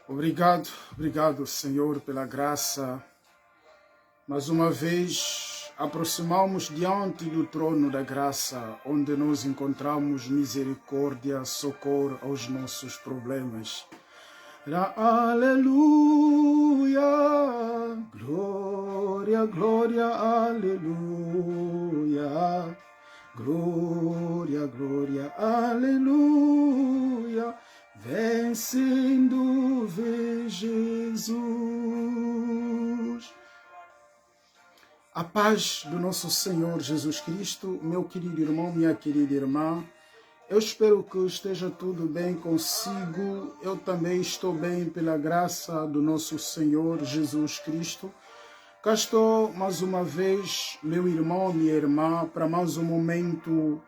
Obrigado, Senhor, pela graça. Mais uma vez, aproximamos diante do trono da graça, onde nós encontramos misericórdia, socorro aos nossos problemas. Aleluia, glória, glória, aleluia. Glória, glória, aleluia. Vencendo, vê Jesus. A paz do nosso Senhor Jesus Cristo, meu querido irmão, minha querida irmã. Eu espero que esteja tudo bem consigo. Eu também estou bem pela graça do nosso Senhor Jesus Cristo. Cá estou mais uma vez, meu irmão, minha irmã, para mais um momento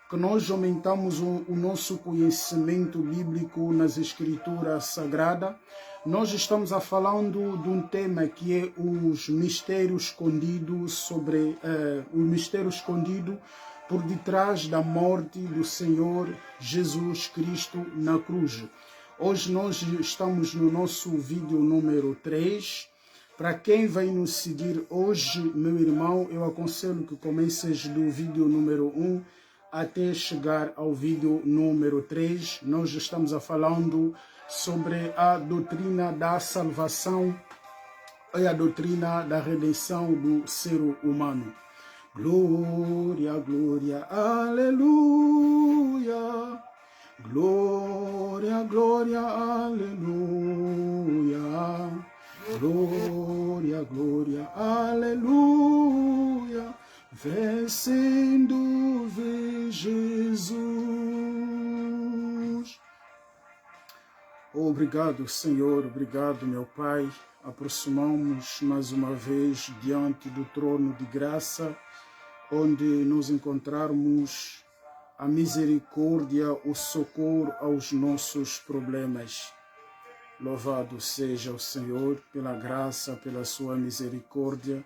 que nós aumentamos o nosso conhecimento bíblico nas Escrituras Sagradas. Nós estamos falando de um tema que é os mistérios escondidos o mistério escondido por detrás da morte do Senhor Jesus Cristo na cruz. Hoje nós estamos no nosso vídeo número 3. Para quem vai nos seguir hoje, meu irmão, eu aconselho que comeces do vídeo número 1 até chegar ao vídeo número 3. Nós estamos falando sobre a doutrina da salvação e a doutrina da redenção do ser humano. Glória, glória, aleluia. Glória, glória, aleluia. Glória, glória, aleluia. Vencendo, vê Jesus. Obrigado, Senhor, obrigado, meu Pai. Aproximamos mais uma vez diante do trono de graça, onde nos encontrarmos a misericórdia, o socorro aos nossos problemas. Louvado seja o Senhor pela graça, pela sua misericórdia.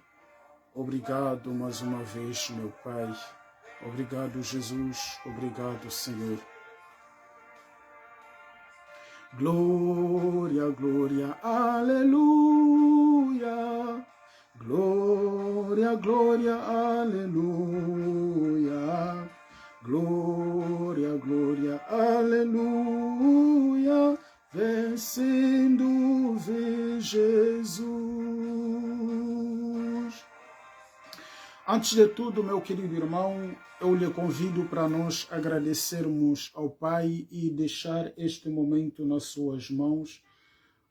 Obrigado mais uma vez, meu Pai. Obrigado, Jesus. Obrigado, Senhor. Glória, glória, aleluia. Glória, glória, aleluia. Glória, glória, aleluia. Vencendo, vê Jesus. Antes de tudo, meu querido irmão, eu lhe convido para nós agradecermos ao Pai e deixar este momento nas suas mãos.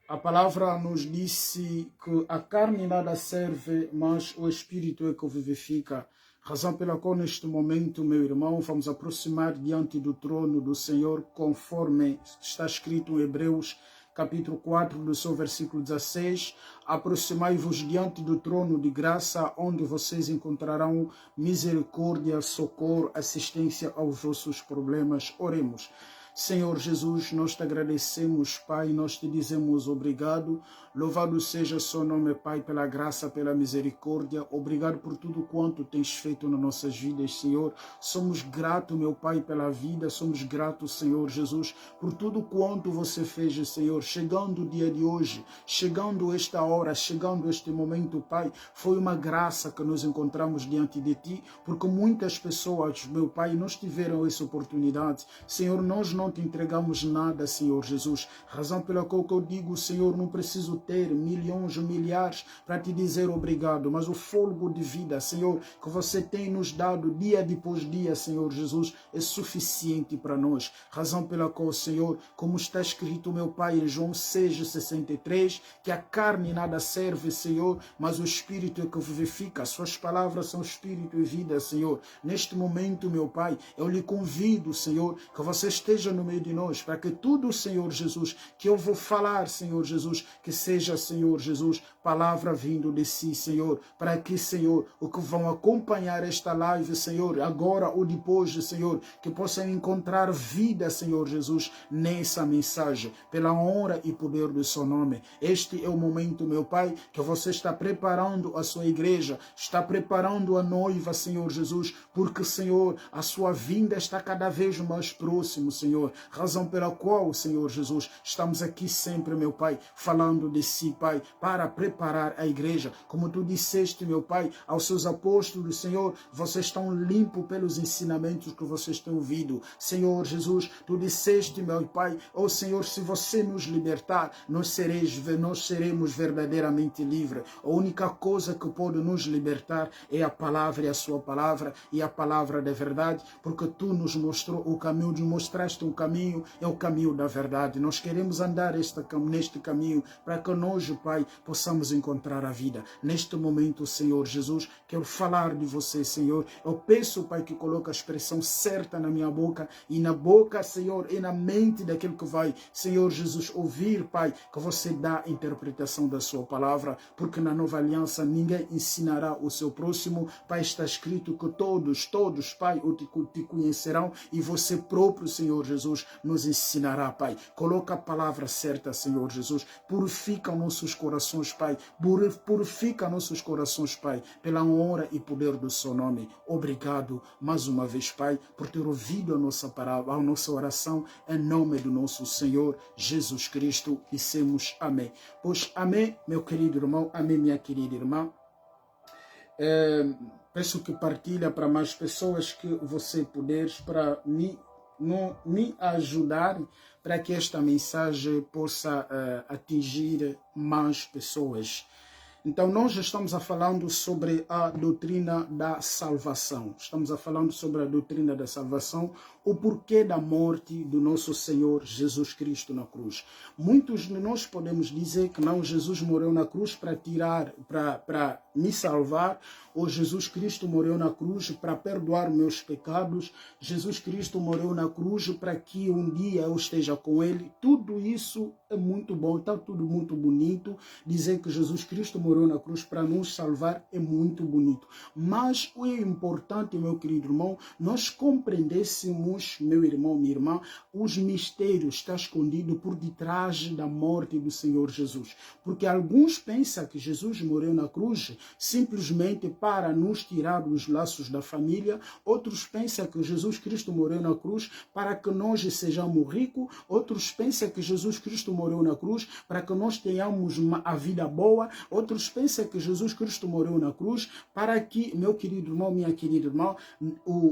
A palavra nos disse que a carne nada serve, mas o Espírito é que o vivifica. Razão pela qual neste momento, meu irmão, vamos aproximar diante do trono do Senhor, conforme está escrito em Hebreus, capítulo 4, do seu versículo 16. Aproximai-vos diante do trono de graça, onde vocês encontrarão misericórdia, socorro, assistência aos vossos problemas. Oremos. Senhor Jesus, nós te agradecemos, Pai, nós te dizemos obrigado. Louvado seja o seu nome, Pai, pela graça, pela misericórdia. Obrigado por tudo quanto tens feito nas nossas vidas, Senhor. Somos gratos, meu Pai, pela vida. Somos gratos, Senhor Jesus, por tudo quanto você fez, Senhor. Chegando o dia de hoje, chegando esta hora, chegando este momento, Pai, foi uma graça que nos encontramos diante de Ti, porque muitas pessoas, meu Pai, não tiveram essa oportunidade. Senhor, nós não te entregamos nada, Senhor Jesus. Razão pela qual eu digo, Senhor, não preciso ter milhões ou milhares para te dizer obrigado, mas o fôlego de vida, Senhor, que você tem nos dado dia depois dia, Senhor Jesus, é suficiente para nós. Razão pela qual, Senhor, como está escrito, meu Pai, em João 6,63, que a carne nada serve, Senhor, mas o Espírito é que vivifica. Suas palavras são Espírito e vida, Senhor. Neste momento, meu Pai, eu lhe convido, Senhor, que você esteja no meio de nós, para que tudo, Senhor Jesus, que eu vou falar, Senhor Jesus, que seja, Senhor Jesus, palavra vindo de si, Senhor, para que, Senhor, o que vão acompanhar esta live, Senhor, agora ou depois, Senhor, que possam encontrar vida, Senhor Jesus, nessa mensagem, pela honra e poder do seu nome. Este é o momento, meu Pai, que você está preparando a sua igreja, está preparando a noiva, Senhor Jesus, porque, Senhor, a sua vinda está cada vez mais próximo, Senhor. Senhor, razão pela qual, Senhor Jesus, estamos aqui sempre, meu Pai, falando de si, Pai, para preparar a igreja. Como tu disseste, meu Pai, aos seus apóstolos, Senhor, vocês estão limpos pelos ensinamentos que vocês têm ouvido. Senhor Jesus, tu disseste, meu Pai, oh Senhor, se você nos libertar, nós seremos verdadeiramente livres. A única coisa que pode nos libertar é a palavra e a sua palavra, e a palavra da verdade, porque tu nos mostrou o caminho, nos mostraste um caminho, é o caminho da verdade. Nós queremos andar neste caminho para que nós, Pai, possamos encontrar a vida. Neste momento, Senhor Jesus, quero falar de você, Senhor. Eu peço, Pai, que coloque a expressão certa na minha boca e na boca, Senhor, e na mente daquele que vai, Senhor Jesus, ouvir, Pai, que você dá a interpretação da sua palavra, porque na nova aliança ninguém ensinará o seu próximo. Pai, está escrito que todos, Pai, te conhecerão e você próprio, Senhor Jesus, nos ensinará, Pai. Coloca a palavra certa, Senhor Jesus. Purifica nossos corações, Pai. Purifica nossos corações, Pai, pela honra e poder do seu nome. Obrigado mais uma vez, Pai, por ter ouvido a nossa palavra, a nossa oração, em nome do nosso Senhor Jesus Cristo. Dissemos amém. Pois amém, meu querido irmão, amém, minha querida irmã. Peço que partilhe para mais pessoas que você puder, para me ajudar, para que esta mensagem possa atingir mais pessoas. Então, nós estamos falando sobre a doutrina da salvação. Estamos falando sobre a doutrina da salvação, o porquê da morte do nosso Senhor Jesus Cristo na cruz. Muitos de nós podemos dizer que não, Jesus morreu na cruz para me salvar, ou Jesus Cristo morreu na cruz para perdoar meus pecados, Jesus Cristo morreu na cruz para que um dia eu esteja com Ele. Tudo isso é muito bom, está tudo muito bonito. Dizer que Jesus Cristo morreu na cruz para nos salvar é muito bonito. Mas o importante, meu querido irmão, nós compreendêssemos, meu irmão, minha irmã, os mistérios que estão escondidos por detrás da morte do Senhor Jesus. Porque alguns pensam que Jesus morreu na cruz simplesmente para nos tirar dos laços da família. Outros pensam que Jesus Cristo morreu na cruz para que nós sejamos ricos. Outros pensam que Jesus Cristo morreu na cruz para que nós tenhamos a vida boa. Outros pensam que Jesus Cristo morreu na cruz para que, meu querido irmão, minha querida irmã,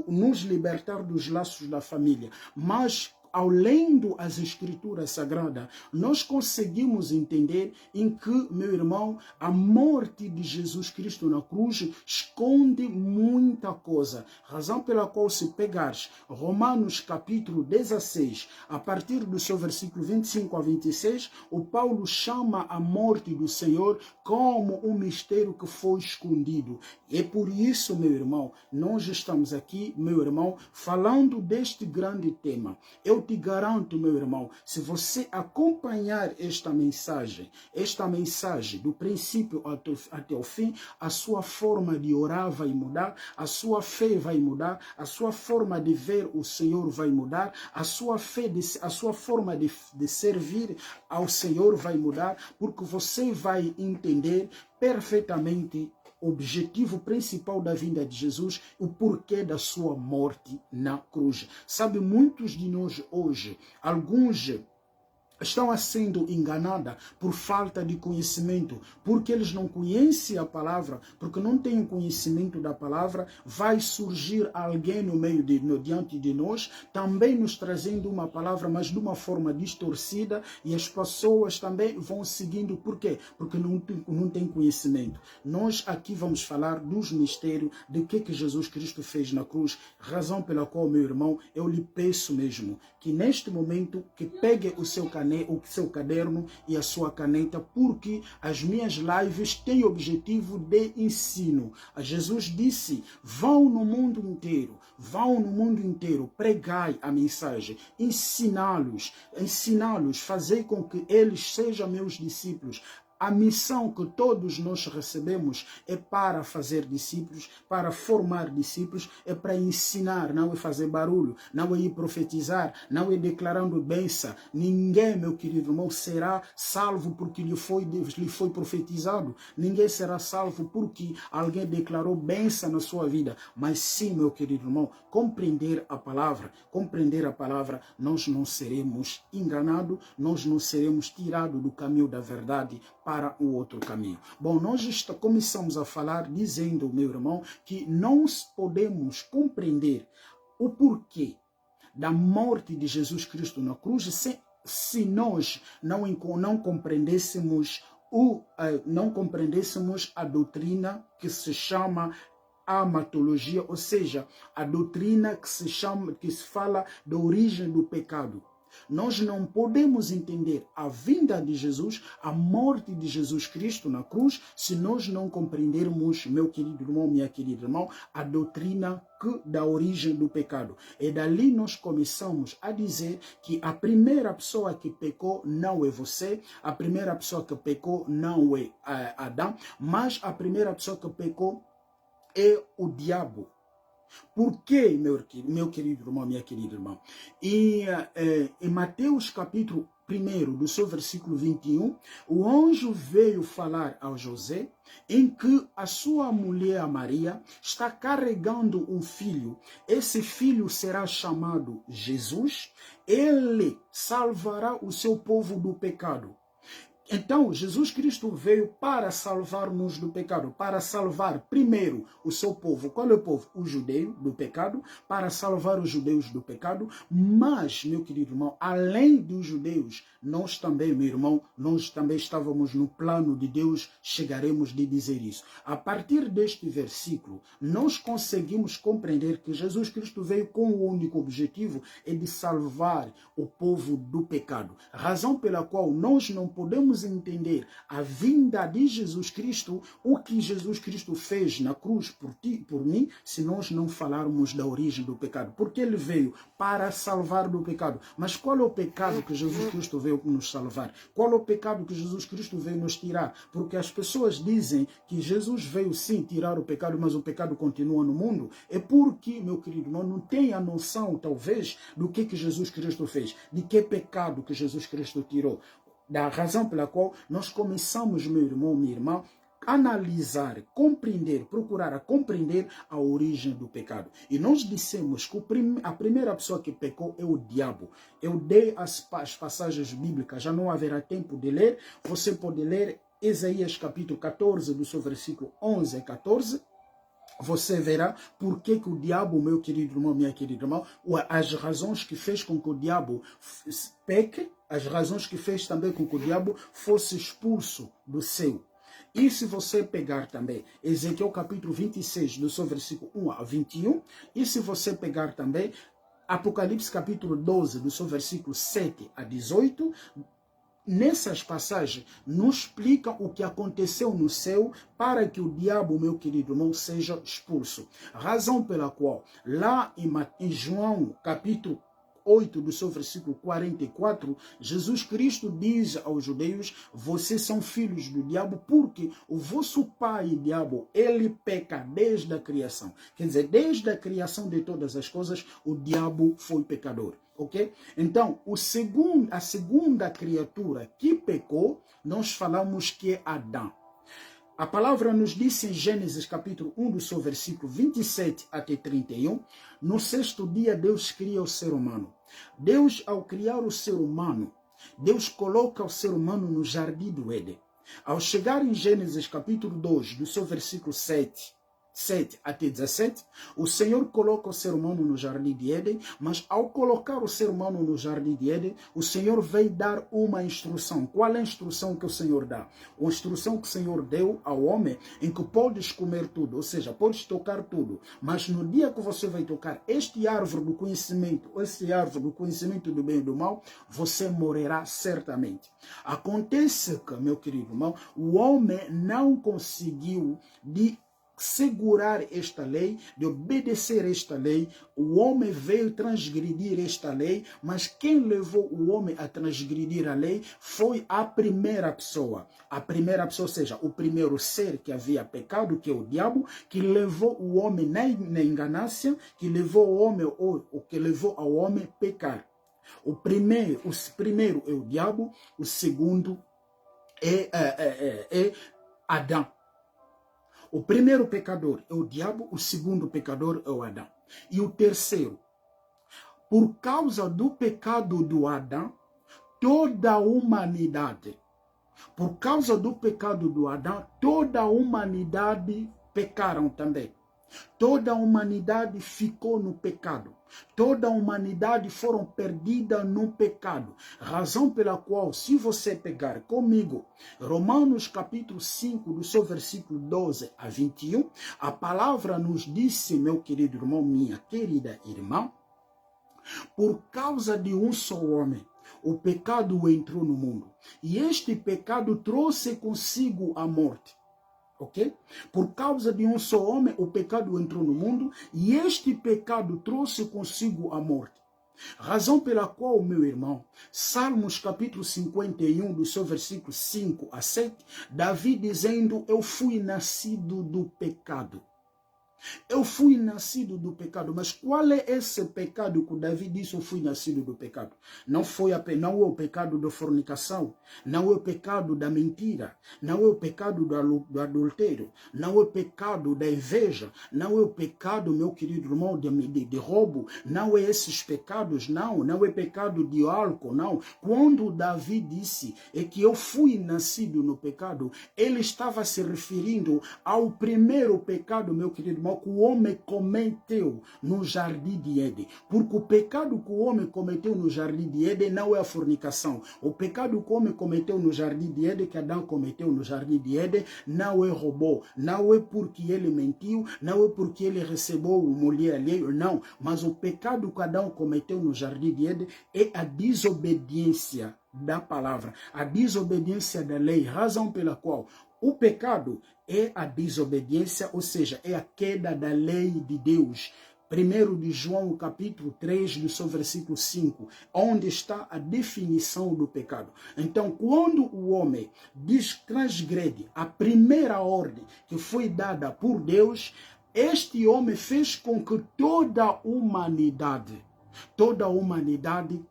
nos libertar dos laços da família. Mas ao lendo as Escrituras Sagradas, nós conseguimos entender em que, meu irmão, a morte de Jesus Cristo na cruz esconde muita coisa. Razão pela qual, se pegares Romanos capítulo 16, a partir do seu versículo 25 a 26, o Paulo chama a morte do Senhor como um mistério que foi escondido. E por isso, meu irmão, nós estamos aqui, meu irmão, falando deste grande tema. Eu te garanto, meu irmão, se você acompanhar esta mensagem do princípio até o fim, a sua forma de orar vai mudar, a sua fé vai mudar, a sua forma de ver o Senhor vai mudar, a sua forma de servir ao Senhor vai mudar, porque você vai entender perfeitamente o objetivo principal da vinda de Jesus, o porquê da sua morte na cruz. Sabe, muitos de nós hoje, alguns estão sendo enganados por falta de conhecimento, porque eles não conhecem a palavra, porque não têm o conhecimento da palavra. Vai surgir alguém no meio diante de nós, também nos trazendo uma palavra, mas de uma forma distorcida, e as pessoas também vão seguindo. Por quê? Porque não tem conhecimento. Nós aqui vamos falar dos mistérios, de que Jesus Cristo fez na cruz, razão pela qual, meu irmão, eu lhe peço mesmo, que neste momento, que pegue o seu caderno e a sua caneta, porque as minhas lives têm objetivo de ensino. Jesus disse: vão no mundo inteiro, pregai a mensagem, ensiná-los, fazei com que eles sejam meus discípulos. A missão que todos nós recebemos é para fazer discípulos, para formar discípulos, é para ensinar, não é fazer barulho, não é ir profetizar, não é declarando bênção. Ninguém, meu querido irmão, será salvo porque lhe foi profetizado. Ninguém será salvo porque alguém declarou bênção na sua vida. Mas sim, meu querido irmão, compreender a palavra, nós não seremos enganados, nós não seremos tirados do caminho da verdade para o outro caminho. Bom, nós começamos a falar dizendo, meu irmão, que não podemos compreender o porquê da morte de Jesus Cristo na cruz se nós não compreendêssemos a doutrina que se chama amatologia, ou seja, a doutrina que se fala da origem do pecado. Nós não podemos entender a vinda de Jesus, a morte de Jesus Cristo na cruz, se nós não compreendermos, meu querido irmão, minha querida irmã, a doutrina da origem do pecado. E dali nós começamos a dizer que a primeira pessoa que pecou não é você, a primeira pessoa que pecou não é Adão, mas a primeira pessoa que pecou é o diabo. Por quê, meu querido irmão, minha querida irmã? E em Mateus capítulo 1, do seu versículo 21, o anjo veio falar a José em que a sua mulher Maria está carregando um filho. Esse filho será chamado Jesus. Ele salvará o seu povo do pecado. Então, Jesus Cristo veio para salvar-nos do pecado, para salvar primeiro o seu povo. Qual é o povo? O judeu do pecado, para salvar os judeus do pecado. Mas, meu querido irmão, além dos judeus, nós também, meu irmão, nós também estávamos no plano de Deus, chegaremos de dizer isso. A partir deste versículo, nós conseguimos compreender que Jesus Cristo veio com o único objetivo é de salvar o povo do pecado. Razão pela qual nós não podemos entender a vinda de Jesus Cristo, o que Jesus Cristo fez na cruz por ti, por mim, se nós não falarmos da origem do pecado. Porque ele veio para salvar do pecado. Mas qual é o pecado que Jesus Cristo veio nos salvar? Qual é o pecado que Jesus Cristo veio nos tirar? Porque as pessoas dizem que Jesus veio sim tirar o pecado, mas o pecado continua no mundo. É porque, meu querido irmão, não tem a noção, talvez, do que Jesus Cristo fez, de que pecado que Jesus Cristo tirou. Da razão pela qual nós começamos, meu irmão, minha irmã, analisar, compreender, procurar compreender a origem do pecado. E nós dissemos que a primeira pessoa que pecou é o diabo. Eu dei as passagens bíblicas, já não haverá tempo de ler. Você pode ler Isaías capítulo 14, do seu versículo 11 a 14. Você verá por que o diabo, meu querido irmão, minha querida irmã, as razões que fez com que o diabo peque, as razões que fez também com que o diabo fosse expulso do céu. E se você pegar também Ezequiel capítulo 26, do seu versículo 1 a 21, e se você pegar também Apocalipse capítulo 12, do seu versículo 7 a 18, nessas passagens nos explica o que aconteceu no céu para que o diabo, meu querido irmão, seja expulso. Razão pela qual lá em João capítulo 8, do seu versículo 44, Jesus Cristo diz aos judeus: vocês são filhos do diabo porque o vosso pai, diabo, ele peca desde a criação. Quer dizer, desde a criação de todas as coisas, o diabo foi pecador. Ok? Então, a segunda criatura que pecou, nós falamos que é Adão. A palavra nos diz em Gênesis capítulo 1, do seu versículo 27 até 31, no sexto dia Deus cria o ser humano. Deus, ao criar o ser humano, Deus coloca o ser humano no jardim do Éden. Ao chegar em Gênesis capítulo 2, do seu versículo 7 até 17, o Senhor coloca o ser humano no jardim de Éden, mas ao colocar o ser humano no jardim de Éden, o Senhor veio dar uma instrução. Qual é a instrução que o Senhor dá? A instrução que o Senhor deu ao homem em que podes comer tudo, ou seja, podes tocar tudo, mas no dia que você vai tocar este árvore do conhecimento do bem e do mal, você morrerá certamente. Acontece que, meu querido irmão, o homem não conseguiu segurar esta lei, de obedecer esta lei, o homem veio transgredir esta lei, mas quem levou o homem a transgredir a lei foi a primeira pessoa. A primeira pessoa, ou seja, o primeiro ser que havia pecado, que é o diabo, que levou o homem na enganácia, que levou o homem, ou que levou ao homem a pecar. O primeiro é o diabo, o segundo é Adão. O primeiro pecador é o diabo, o segundo pecador é o Adão. E o terceiro, por causa do pecado do Adão, toda a humanidade, por causa do pecado do Adão, toda a humanidade pecaram também. Toda a humanidade ficou no pecado. Toda a humanidade foram perdida no pecado. Razão pela qual, se você pegar comigo, Romanos capítulo 5, do seu versículo 12 a 21, a palavra nos disse, meu querido irmão, minha querida irmã, por causa de um só homem, o pecado entrou no mundo. E este pecado trouxe consigo a morte. Ok? Por causa de um só homem, o pecado entrou no mundo e este pecado trouxe consigo a morte. Razão pela qual, meu irmão, Salmos capítulo 51, do seu versículo 5 a 7, Davi dizendo, eu fui nascido do pecado. Eu fui nascido do pecado, mas qual é esse pecado que o Davi disse, eu fui nascido do pecado? Não é o pecado da fornicação, não é o pecado da mentira, não é o pecado do adultério, não é o pecado da inveja, não é o pecado, meu querido irmão, de roubo, não é esses pecados, não é pecado de álcool, não. Quando Davi disse que eu fui nascido no pecado, ele estava se referindo ao primeiro pecado, meu querido irmão, que o homem cometeu no jardim de Éden. Porque o pecado que o homem cometeu no jardim de Éden não é a fornicação. O pecado que o homem cometeu no jardim de Éden, que Adão cometeu no jardim de Éden, não é roubou. Não é porque ele mentiu, não é porque ele recebeu mulher alheia, não. Mas o pecado que Adão cometeu no jardim de Éden é a desobediência da palavra, a desobediência da lei, razão pela qual o pecado é a desobediência, ou seja, é a queda da lei de Deus. 1 de João, capítulo 3, do seu versículo 5, onde está a definição do pecado. Então, quando o homem transgrede a primeira ordem que foi dada por Deus, este homem fez com que toda a humanidade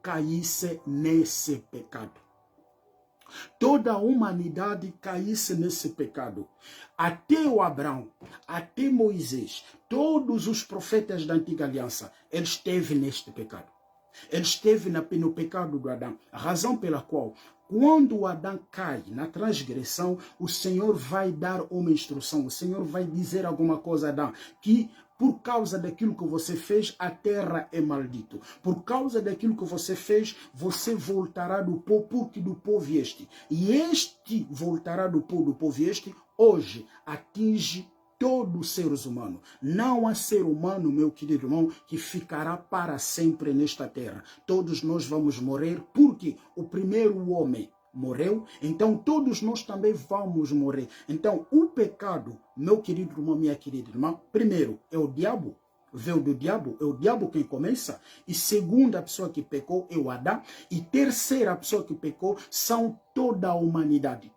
caísse nesse pecado. Toda a humanidade caísse nesse pecado. Até o Abraão, até Moisés, todos os profetas da antiga aliança, eles esteve neste pecado. Ele esteve no pecado do Adão. A razão pela qual, quando o Adão cai na transgressão, o Senhor vai dar uma instrução. O Senhor vai dizer alguma coisa a Adão, que por causa daquilo que você fez, a terra é maldito. Por causa daquilo que você fez, você voltará do pó, porque do pó vieste. E este voltará do pó vieste, hoje atinge todos os seres humanos. Não há ser humano, meu querido irmão, que ficará para sempre nesta terra. Todos nós vamos morrer, porque o primeiro homem morreu, então todos nós também vamos morrer. Então o pecado, meu querido irmão, minha querida irmã, primeiro é o diabo, veio do diabo, é o diabo quem começa, e segunda pessoa que pecou é o Adão, e terceira pessoa que pecou são toda a humanidade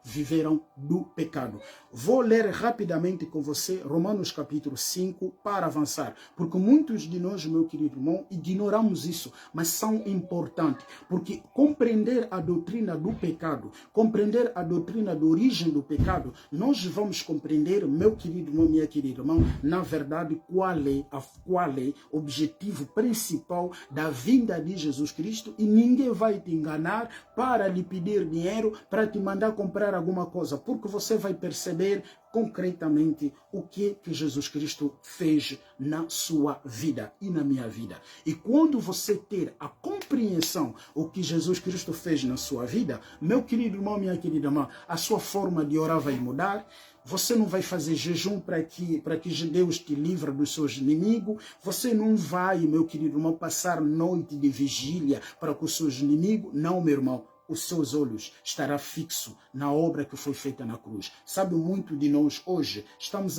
viveram do pecado. Vou ler rapidamente com você Romanos capítulo 5 para avançar, porque muitos de nós, meu querido irmão, ignoramos isso, mas são importantes, porque compreender a doutrina do pecado, compreender a doutrina da origem do pecado, nós vamos compreender, meu querido irmão, minha querida irmã, na verdade, qual é o objetivo principal da vinda de Jesus Cristo, e ninguém vai te enganar para lhe pedir dinheiro, para te mandar comprar alguma coisa, porque você vai perceber concretamente o que Jesus Cristo fez na sua vida e na minha vida. E quando você ter a compreensão o que Jesus Cristo fez na sua vida, meu querido irmão, minha querida irmã, a sua forma de orar vai mudar. Você não vai fazer jejum para que Deus te livre dos seus inimigos. Você não vai, meu querido irmão, passar noite de vigília para com os seus inimigos. Não, meu irmão. os seus olhos estará fixo na obra que foi feita na cruz. Sabe, muito de nós hoje estamos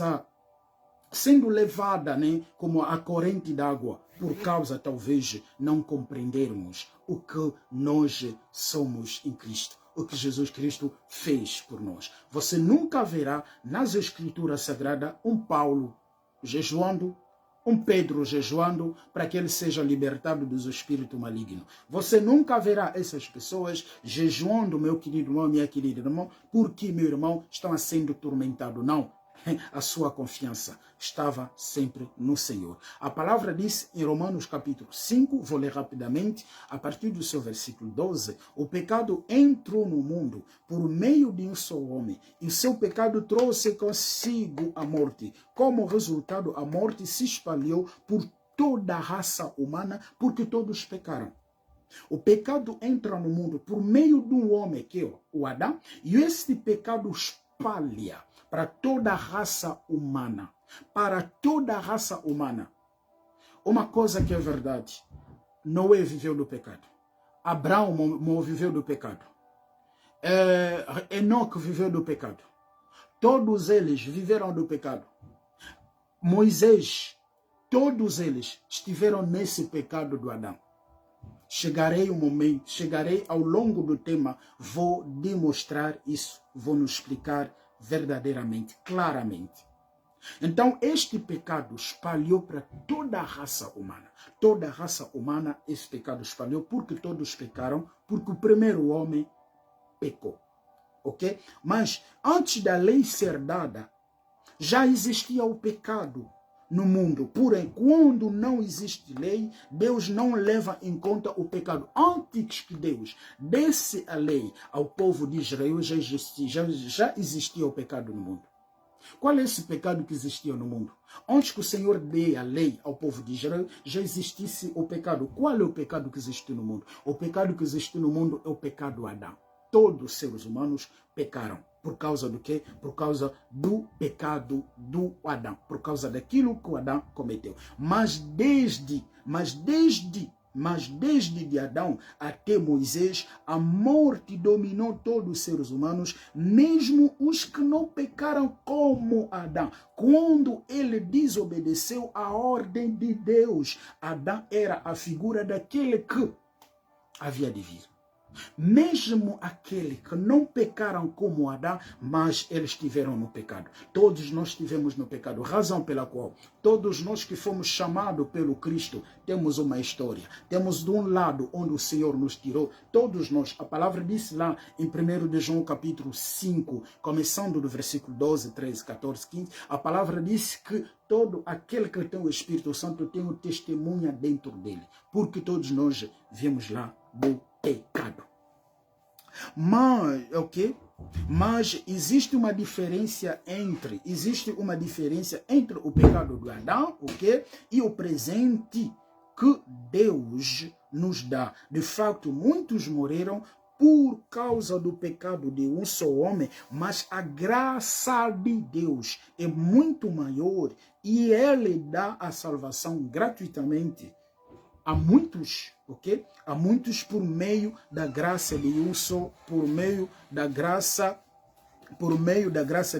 sendo levada, né, como a corrente d'água, por causa, talvez, não compreendermos o que nós somos em Cristo, o que Jesus Cristo fez por nós. Você nunca verá nas Escrituras Sagradas um Paulo jejuando, um Pedro jejuando para que ele seja libertado dos espíritos malignos. Você nunca verá essas pessoas jejuando, meu querido irmão, minha querida irmã, porque, meu irmão, estão sendo atormentados. Não. A sua confiança estava sempre no Senhor. A palavra diz em Romanos capítulo 5, vou ler rapidamente, a partir do seu versículo 12, o pecado entrou no mundo por meio de um só homem, e o seu pecado trouxe consigo a morte. Como resultado, a morte se espalhou por toda a raça humana, porque todos pecaram. O pecado entra no mundo por meio de um homem, que é o Adão, e este pecado espalha para toda a raça humana. Para toda a raça humana. Uma coisa que é verdade. Noé viveu do pecado. Abraão viveu do pecado. Enoque viveu do pecado. Todos eles viveram do pecado. Moisés, todos eles estiveram nesse pecado do Adão. Chegarei ao longo do tema, vou demonstrar isso. Vou nos explicar verdadeiramente, claramente. Então, este pecado espalhou para toda a raça humana. Toda a raça humana, esse pecado espalhou porque todos pecaram, porque o primeiro homem pecou. Ok? Mas, antes da lei ser dada, já existia o pecado no mundo. Porém, quando não existe lei, Deus não leva em conta o pecado. Antes que Deus desse a lei ao povo de Israel, já existia o pecado no mundo. Qual é esse pecado que existia no mundo? Antes que o Senhor dê a lei ao povo de Israel, já existisse o pecado. Qual é o pecado que existe no mundo? O pecado que existe no mundo é o pecado do Adão. Todos os seres humanos pecaram. Por causa do quê? Por causa do pecado do Adão. Por causa daquilo que o Adão cometeu. Mas desde de Adão até Moisés, a morte dominou todos os seres humanos, mesmo os que não pecaram como Adão. Quando ele desobedeceu a ordem de Deus, Adão era a figura daquele que havia de vir. Mesmo aquele que não pecaram como Adão, mas eles estiveram no pecado. Todos nós estivemos no pecado, razão pela qual todos nós que fomos chamados pelo Cristo temos uma história. Temos de um lado onde o Senhor nos tirou, todos nós, a palavra diz lá em 1 de João capítulo 5, começando do versículo 12, 13, 14, 15, a palavra diz que todo aquele que tem o Espírito Santo tem o testemunha dentro dele, porque todos nós viemos lá do pecado. Mas existe uma diferença entre o pecado do Adão, e o presente que Deus nos dá. De fato, muitos morreram por causa do pecado de um só homem, mas a graça de Deus é muito maior e Ele dá a salvação gratuitamente a muitos, a muitos por meio da graça de um só, por meio da graça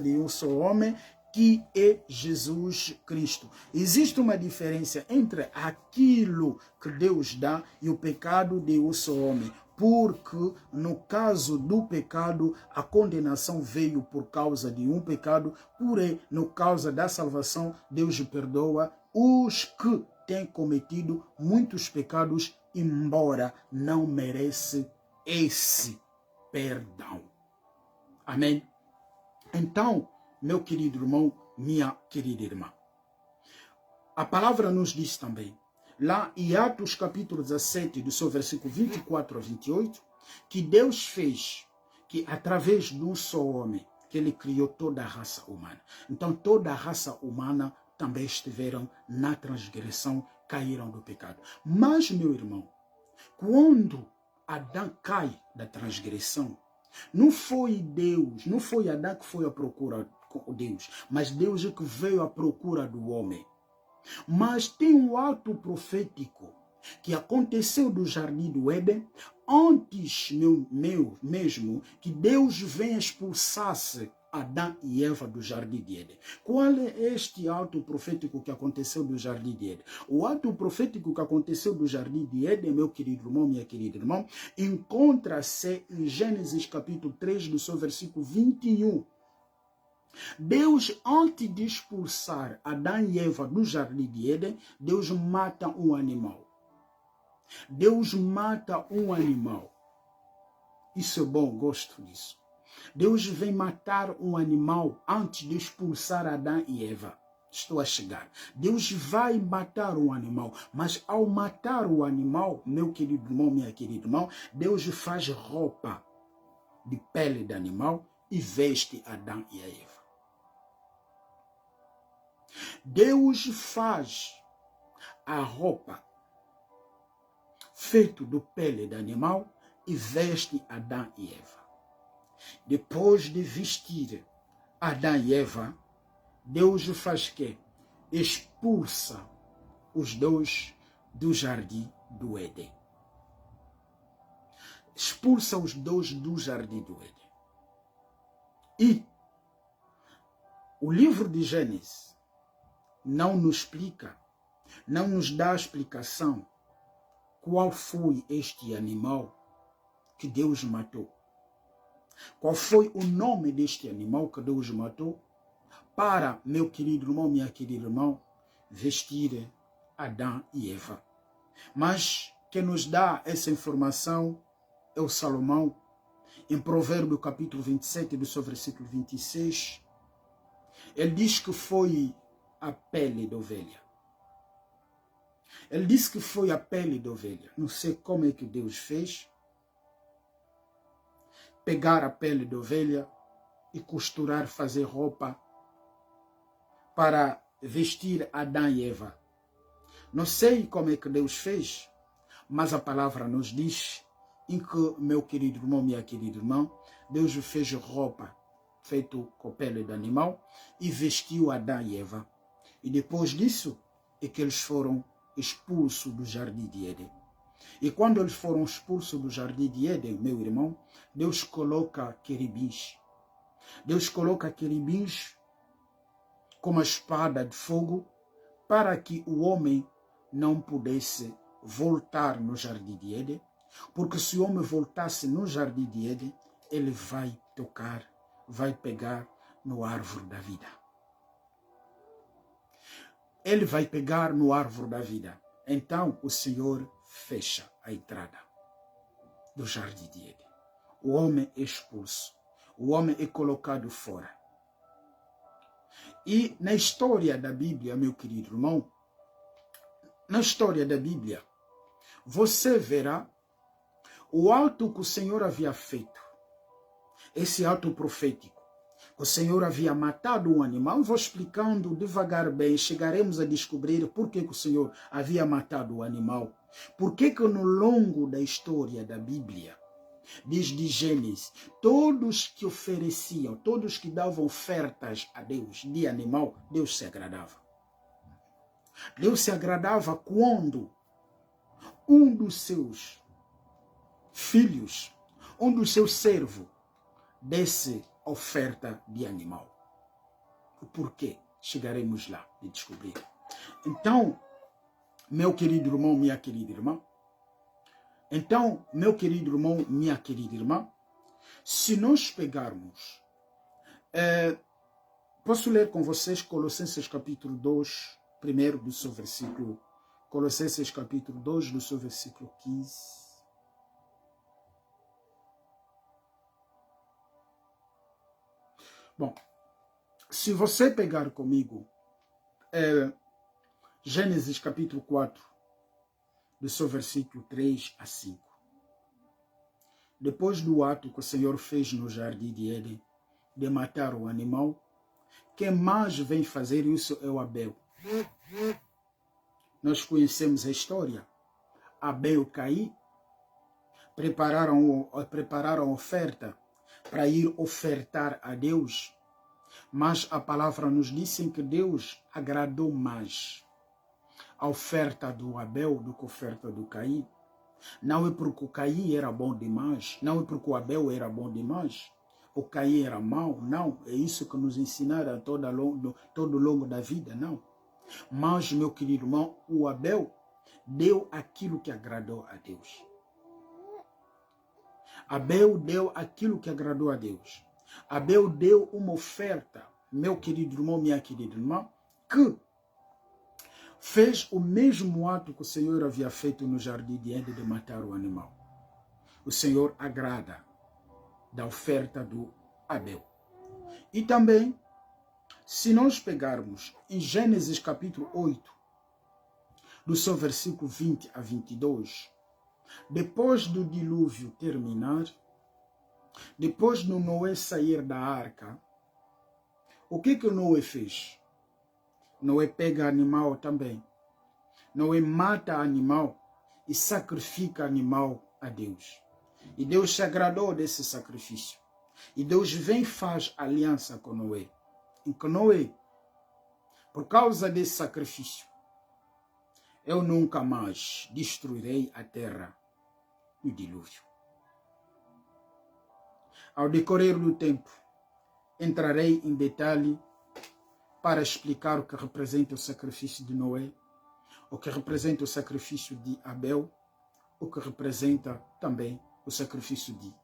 de um só homem, que é Jesus Cristo. Existe uma diferença entre aquilo que Deus dá e o pecado de um só homem. Porque no caso do pecado, a condenação veio por causa de um pecado, porém, no caso da salvação, Deus perdoa os que têm cometido muitos pecados, embora não mereça esse perdão. Amém? Então, meu querido irmão, minha querida irmã, a palavra nos diz também, lá em Atos capítulo 17, do seu versículo 24 a 28, que Deus fez, que através de um só homem, que ele criou toda a raça humana. Então toda a raça humana também estiveram na transgressão, caíram do pecado. Mas, meu irmão, quando Adão cai da transgressão, não foi Deus, não foi Adão que foi à procura de Deus, mas Deus é que veio à procura do homem. Mas tem um ato profético que aconteceu do Jardim do Éden, antes mesmo que Deus venha expulsasse Adão e Eva do jardim de Éden. Qual é este ato profético que aconteceu do jardim de Éden? O ato profético que aconteceu do jardim de Éden, meu querido irmão, minha querida irmã, encontra-se em Gênesis capítulo 3, do seu versículo 21. Deus, antes de expulsar Adão e Eva do jardim de Éden, Deus mata um animal. Deus mata um animal. Isso é bom, gosto disso. Deus vem matar um animal antes de expulsar Adão e Eva. Estou a chegar. Deus vai matar um animal, mas ao matar o animal, meu querido irmão, minha querida irmã, Deus faz roupa de pele de animal e veste Adão e a Eva. Deus faz a roupa feita de pele de animal e veste Adão e Eva. Depois de vestir Adão e Eva, Deus faz que expulsa os dois do jardim do Éden. Expulsa os dois do jardim do Éden. E o livro de Gênesis não nos explica, não nos dá explicação qual foi este animal que Deus matou. Qual foi o nome deste animal que Deus matou para, meu querido irmão, minha querida irmã, vestir Adão e Eva. Mas quem nos dá essa informação é o Salomão, em Provérbio capítulo 27, do seu versículo 26. Ele diz que foi a pele da ovelha. Ele disse que foi a pele da ovelha. Não sei como é que Deus fez. Pegar a pele da ovelha e costurar, fazer roupa para vestir Adão e Eva. Não sei como é que Deus fez, mas a palavra nos diz em que, meu querido irmão, minha querida irmã, Deus fez roupa feita com pele de animal e vestiu Adão e Eva. E depois disso é que eles foram expulsos do jardim de Éden. E quando eles foram expulsos do jardim de Éden, meu irmão, Deus coloca querubins. Deus coloca querubins com uma espada de fogo para que o homem não pudesse voltar no jardim de Éden. Porque se o homem voltasse no jardim de Éden, ele vai tocar, vai pegar no árvore da vida. Ele vai pegar no árvore da vida. Então o Senhor fecha a entrada do jardim de Éden. O homem é expulso. O homem é colocado fora. E na história da Bíblia, meu querido irmão, na história da Bíblia, você verá o ato que o Senhor havia feito. Esse ato profético. O Senhor havia matado um animal. Vou explicando devagar bem. Chegaremos a descobrir por que o Senhor havia matado o animal. Por que no longo da história da Bíblia, desde Gênesis, todos que ofereciam, todos que davam ofertas a Deus de animal, Deus se agradava. Deus se agradava quando um dos seus filhos, um dos seus servos, desse oferta de animal. O porquê? Chegaremos lá de descobrir. Então, meu querido irmão, minha querida irmã, se nós pegarmos, posso ler com vocês Colossenses capítulo 2, primeiro do seu versículo, Colossenses capítulo 2, do seu versículo 15. Bom, se você pegar comigo Gênesis capítulo 4, do seu versículo 3 a 5. Depois do ato que o Senhor fez no jardim de Éden, de matar o animal, quem mais vem fazer isso é o Abel. Nós conhecemos a história. Abel e Caim prepararam oferta para ir ofertar a Deus, mas a palavra nos diz que Deus agradou mais a oferta do Abel do que a oferta do Caim. Não é porque o Caim era bom demais, não é porque o Abel era bom demais, o Caim era mau, não. É isso que nos ensinaram todo longo da vida, não. Mas, meu querido irmão, o Abel deu aquilo que agradou a Deus. Abel deu aquilo que agradou a Deus. Abel deu uma oferta, meu querido irmão, minha querida irmã, que fez o mesmo ato que o Senhor havia feito no jardim de Éden de matar o animal. O Senhor agrada da oferta do Abel. E também, se nós pegarmos em Gênesis capítulo 8, do seu versículo 20 a 22, depois do dilúvio terminar, depois do Noé sair da arca, o que Noé fez? Noé pega animal também. Noé mata animal e sacrifica animal a Deus. E Deus se agradou desse sacrifício. E Deus vem e faz aliança com Noé. E com Noé, por causa desse sacrifício, eu nunca mais destruirei a terra no dilúvio. Ao decorrer do tempo, entrarei em detalhe para explicar o que representa o sacrifício de Noé, o que representa o sacrifício de Abel, o que representa também o sacrifício de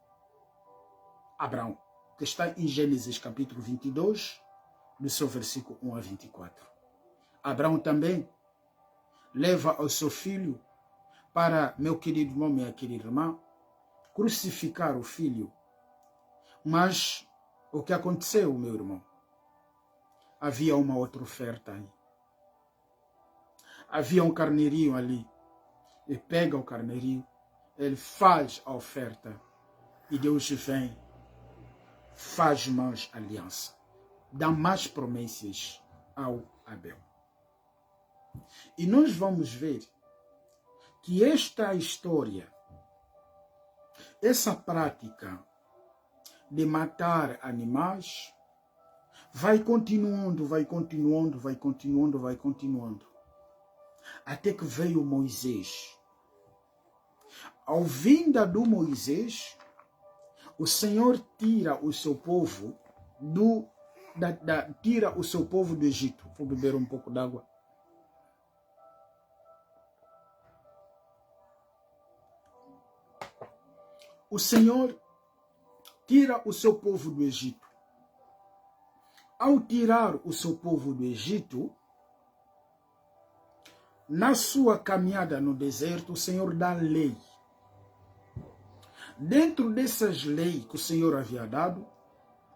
Abraão, que está em Gênesis capítulo 22, do seu versículo 1 a 24. Abraão também leva o seu filho para, meu querido irmão, minha querida irmã, crucificar o filho. Mas o que aconteceu, meu irmão? Havia uma outra oferta aí. Havia um carneirinho ali. Ele pega o carneirinho, ele faz a oferta e Deus vem, faz mais aliança, dá mais promessas ao Abel. E nós vamos ver que esta história, essa prática de matar animais, vai continuando, até que veio Moisés. Ao vinda do Moisés, o Senhor tira o seu povo do Egito. Vou beber um pouco d'água. O Senhor tira o seu povo do Egito. Ao tirar o seu povo do Egito, na sua caminhada no deserto, o Senhor dá lei. Dentro dessas leis que o Senhor havia dado,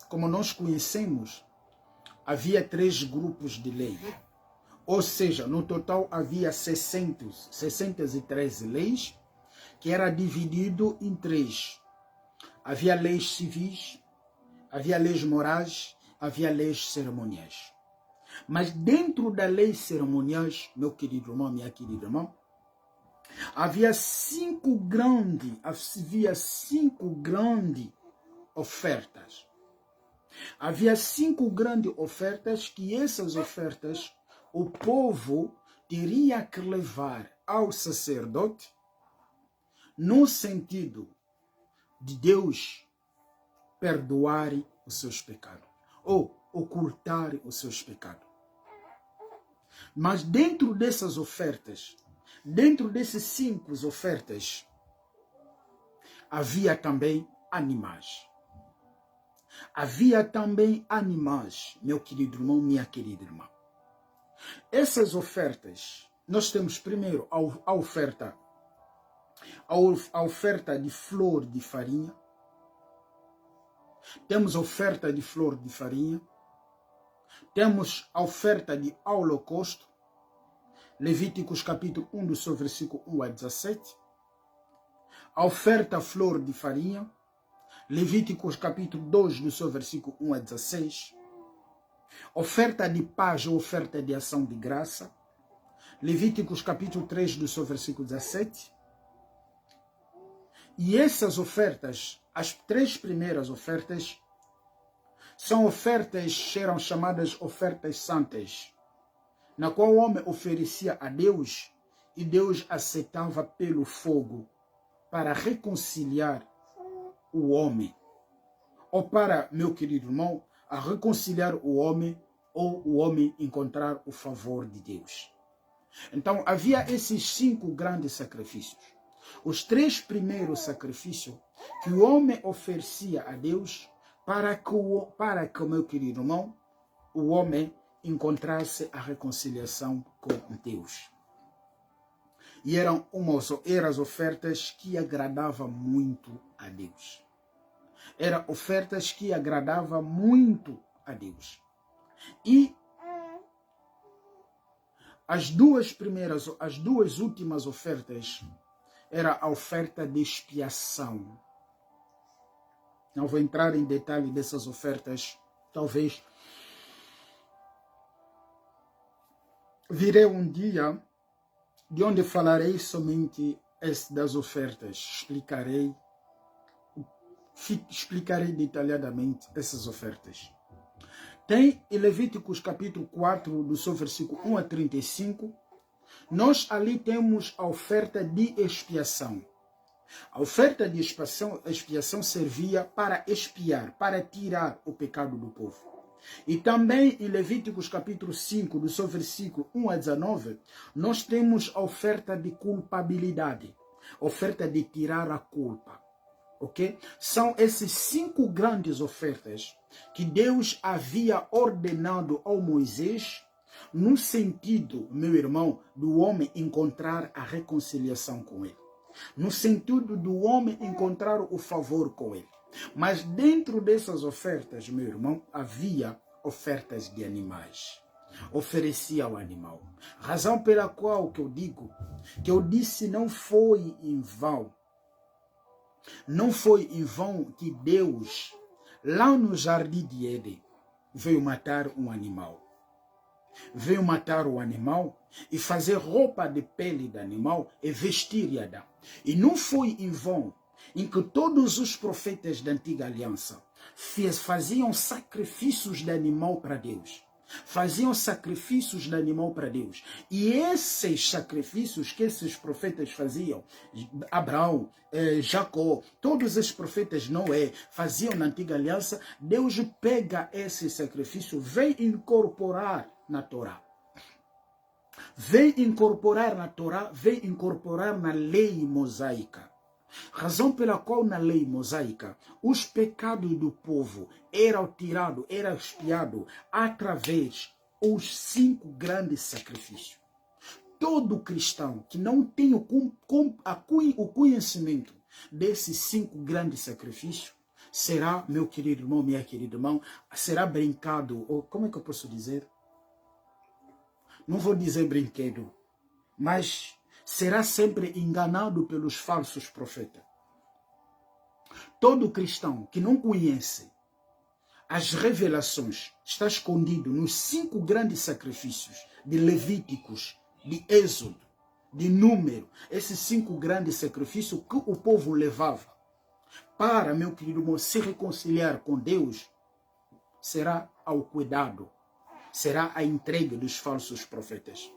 como nós conhecemos, havia 3 grupos de lei. Ou seja, no total havia 613 leis, que era dividido em 3. Havia leis civis, havia leis morais, havia leis cerimoniais. Mas dentro das leis cerimoniais, meu querido irmão, minha querida irmã, havia 5 grandes ofertas. Havia 5 grandes ofertas que essas ofertas o povo teria que levar ao sacerdote no sentido de Deus perdoar os seus pecados ou ocultar os seus pecados. Mas dentro dessas ofertas, dentro desses 5 ofertas, havia também animais. Havia também animais, meu querido irmão, minha querida irmã. Essas ofertas, nós temos primeiro a oferta de flor de farinha. Temos a oferta de flor de farinha. Temos a oferta de holocausto. Levíticos capítulo 1, do seu versículo 1 a 17. A oferta flor de farinha. Levíticos capítulo 2, do seu versículo 1 a 16. Oferta de paz ou oferta de ação de graça. Levíticos capítulo 3, do seu versículo 17. E essas ofertas, as 3 primeiras ofertas, são ofertas, eram chamadas ofertas santas, na qual o homem oferecia a Deus e Deus aceitava pelo fogo para reconciliar o homem, ou para, meu querido irmão, a reconciliar o homem, ou o homem encontrar o favor de Deus. Então, havia esses 5 grandes sacrifícios. Os 3 primeiros sacrifícios que o homem oferecia a Deus para que, meu querido irmão, o homem encontrasse a reconciliação com Deus. E eram as ofertas que agradavam muito a Deus. Eram ofertas que agradavam muito a Deus. E as duas últimas ofertas era a oferta de expiação. Não vou entrar em detalhe dessas ofertas, talvez virei um dia de onde falarei somente das ofertas. Explicarei detalhadamente essas ofertas. Tem em Levíticos capítulo 4, do seu versículo 1 a 35, nós ali temos a oferta de expiação. A oferta de expiação servia para expiar, para tirar o pecado do povo. E também em Levíticos capítulo 5, do seu versículo 1 a 19, nós temos a oferta de culpabilidade, oferta de tirar a culpa. Ok? São essas 5 grandes ofertas que Deus havia ordenado ao Moisés, no sentido, meu irmão, do homem encontrar a reconciliação com ele. No sentido do homem encontrar o favor com ele. Mas dentro dessas ofertas, meu irmão, havia ofertas de animais. Oferecia ao animal. Razão pela qual que eu disse não foi em vão. Não foi em vão que Deus, lá no jardim de Éden, veio matar um animal. Veio matar o animal e fazer roupa de pele do animal e vestir Adão. E não foi em vão em que todos os profetas da antiga aliança faziam sacrifícios de animal para Deus. Faziam sacrifícios de animal para Deus. E esses sacrifícios que esses profetas faziam, Abraão, Jacó, todos esses profetas, Noé, faziam na antiga aliança, Deus pega esse sacrifício, vem incorporar na Torá. Vem incorporar na Torá, vem incorporar na lei mosaica. Razão pela qual na lei mosaica os pecados do povo eram tirados, eram expiados através dos 5 grandes sacrifícios. Todo cristão que não tem o conhecimento desses 5 grandes sacrifícios será, meu querido irmão, minha querida irmã, será brincado, ou como é que eu posso dizer? Não vou dizer brinquedo, mas será sempre enganado pelos falsos profetas. Todo cristão que não conhece as revelações está escondido nos 5 grandes sacrifícios de Levíticos, de Êxodo, de Número. Esses 5 grandes sacrifícios que o povo levava para, meu querido irmão, se reconciliar com Deus, será ao cuidado, será a entrega dos falsos profetas.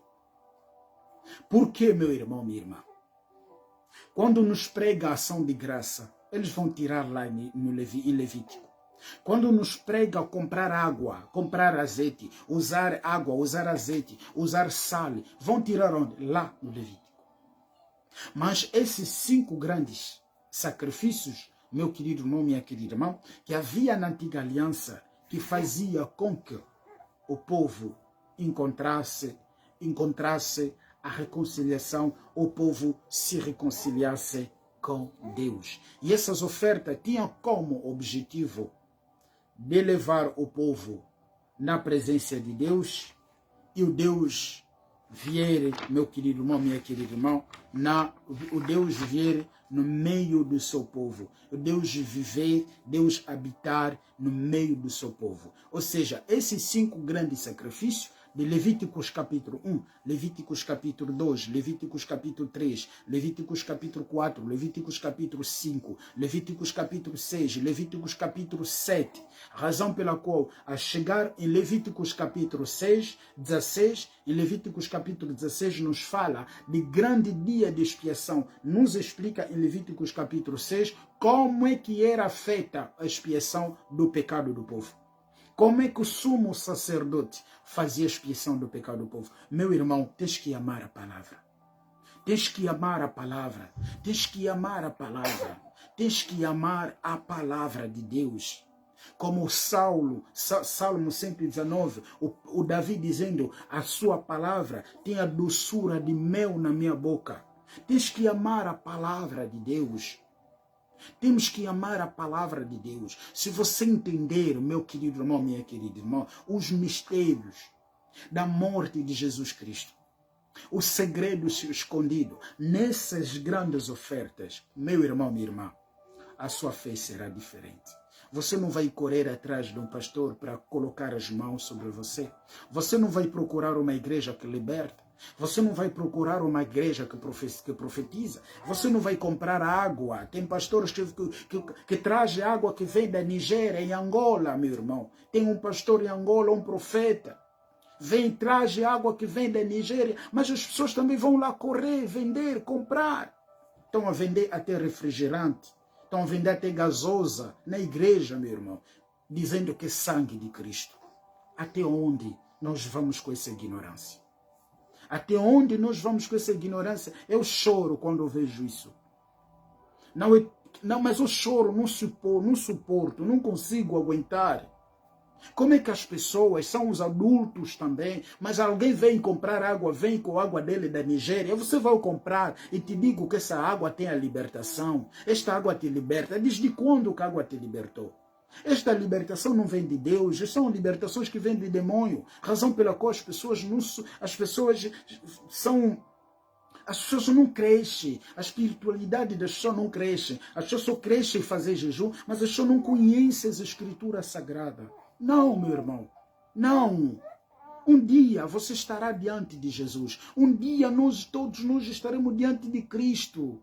Por que, meu irmão, minha irmã? Quando nos prega a ação de graça, eles vão tirar lá em Levítico. Quando nos prega comprar água, comprar azeite, usar água, usar azeite, usar sal, vão tirar onde? Lá no Levítico. Mas esses 5 grandes sacrifícios, meu querido irmão, minha querida irmã, que havia na antiga aliança, que fazia com que o povo encontrasse a reconciliação, o povo se reconciliasse com Deus. E essas ofertas tinham como objetivo de levar o povo na presença de Deus e o Deus vier, meu querido irmão, minha querida irmã, o Deus vier no meio do seu povo. O Deus viver, Deus habitar no meio do seu povo. Ou seja, esses 5 grandes sacrifícios de Levíticos capítulo 1, Levíticos capítulo 2, Levíticos capítulo 3, Levíticos capítulo 4, Levíticos capítulo 5, Levíticos capítulo 6, Levíticos capítulo 7. Razão pela qual, a chegar em Levíticos capítulo 6, 16, em Levíticos capítulo 16 nos fala de grande dia de expiação. Nos explica em Levíticos capítulo 6 como é que era feita a expiação do pecado do povo. Como é que o sumo sacerdote fazia expiação do pecado do povo? Meu irmão, tens que amar a palavra. Tens que amar a palavra. Tens que amar a palavra. Tens que amar a palavra de Deus. Como o Salmo 119, o Davi dizendo, a sua palavra tem a doçura de mel na minha boca. Tens que amar a palavra de Deus. Temos que amar a palavra de Deus. Se você entender, meu querido irmão, minha querida irmã, os mistérios da morte de Jesus Cristo, o segredo escondido nessas grandes ofertas, meu irmão, minha irmã, a sua fé será diferente. Você não vai correr atrás de um pastor para colocar as mãos sobre você. Você não vai procurar uma igreja que liberta. Você não vai procurar uma igreja que profetiza. Você não vai comprar água. Tem pastores que trazem água que vem da Nigéria, em Angola, meu irmão. Tem um pastor em Angola, um profeta. Vem, traz água que vem da Nigéria. Mas as pessoas também vão lá correr, vender, comprar. Estão a vender até refrigerante. Estão a vender até gasosa na igreja, meu irmão. Dizendo que é sangue de Cristo. Até onde nós vamos com essa ignorância? Até onde nós vamos com essa ignorância? Eu choro quando eu vejo isso. Não, mas eu choro, não suporto, não consigo aguentar. Como é que as pessoas são os adultos também, mas alguém vem comprar água, vem com a água dele da Nigéria, você vai comprar e te digo que essa água tem a libertação. Esta água te liberta. Desde quando que a água te libertou? Esta libertação não vem de Deus, são libertações que vêm do demônio. Razão pela qual as pessoas não crescem, a espiritualidade das pessoas não cresce. As pessoas só crescem em fazer jejum, mas as pessoas não conhecem as escrituras sagradas. Não, meu irmão, não. Um dia você estará diante de Jesus. Um dia todos nós estaremos diante de Cristo.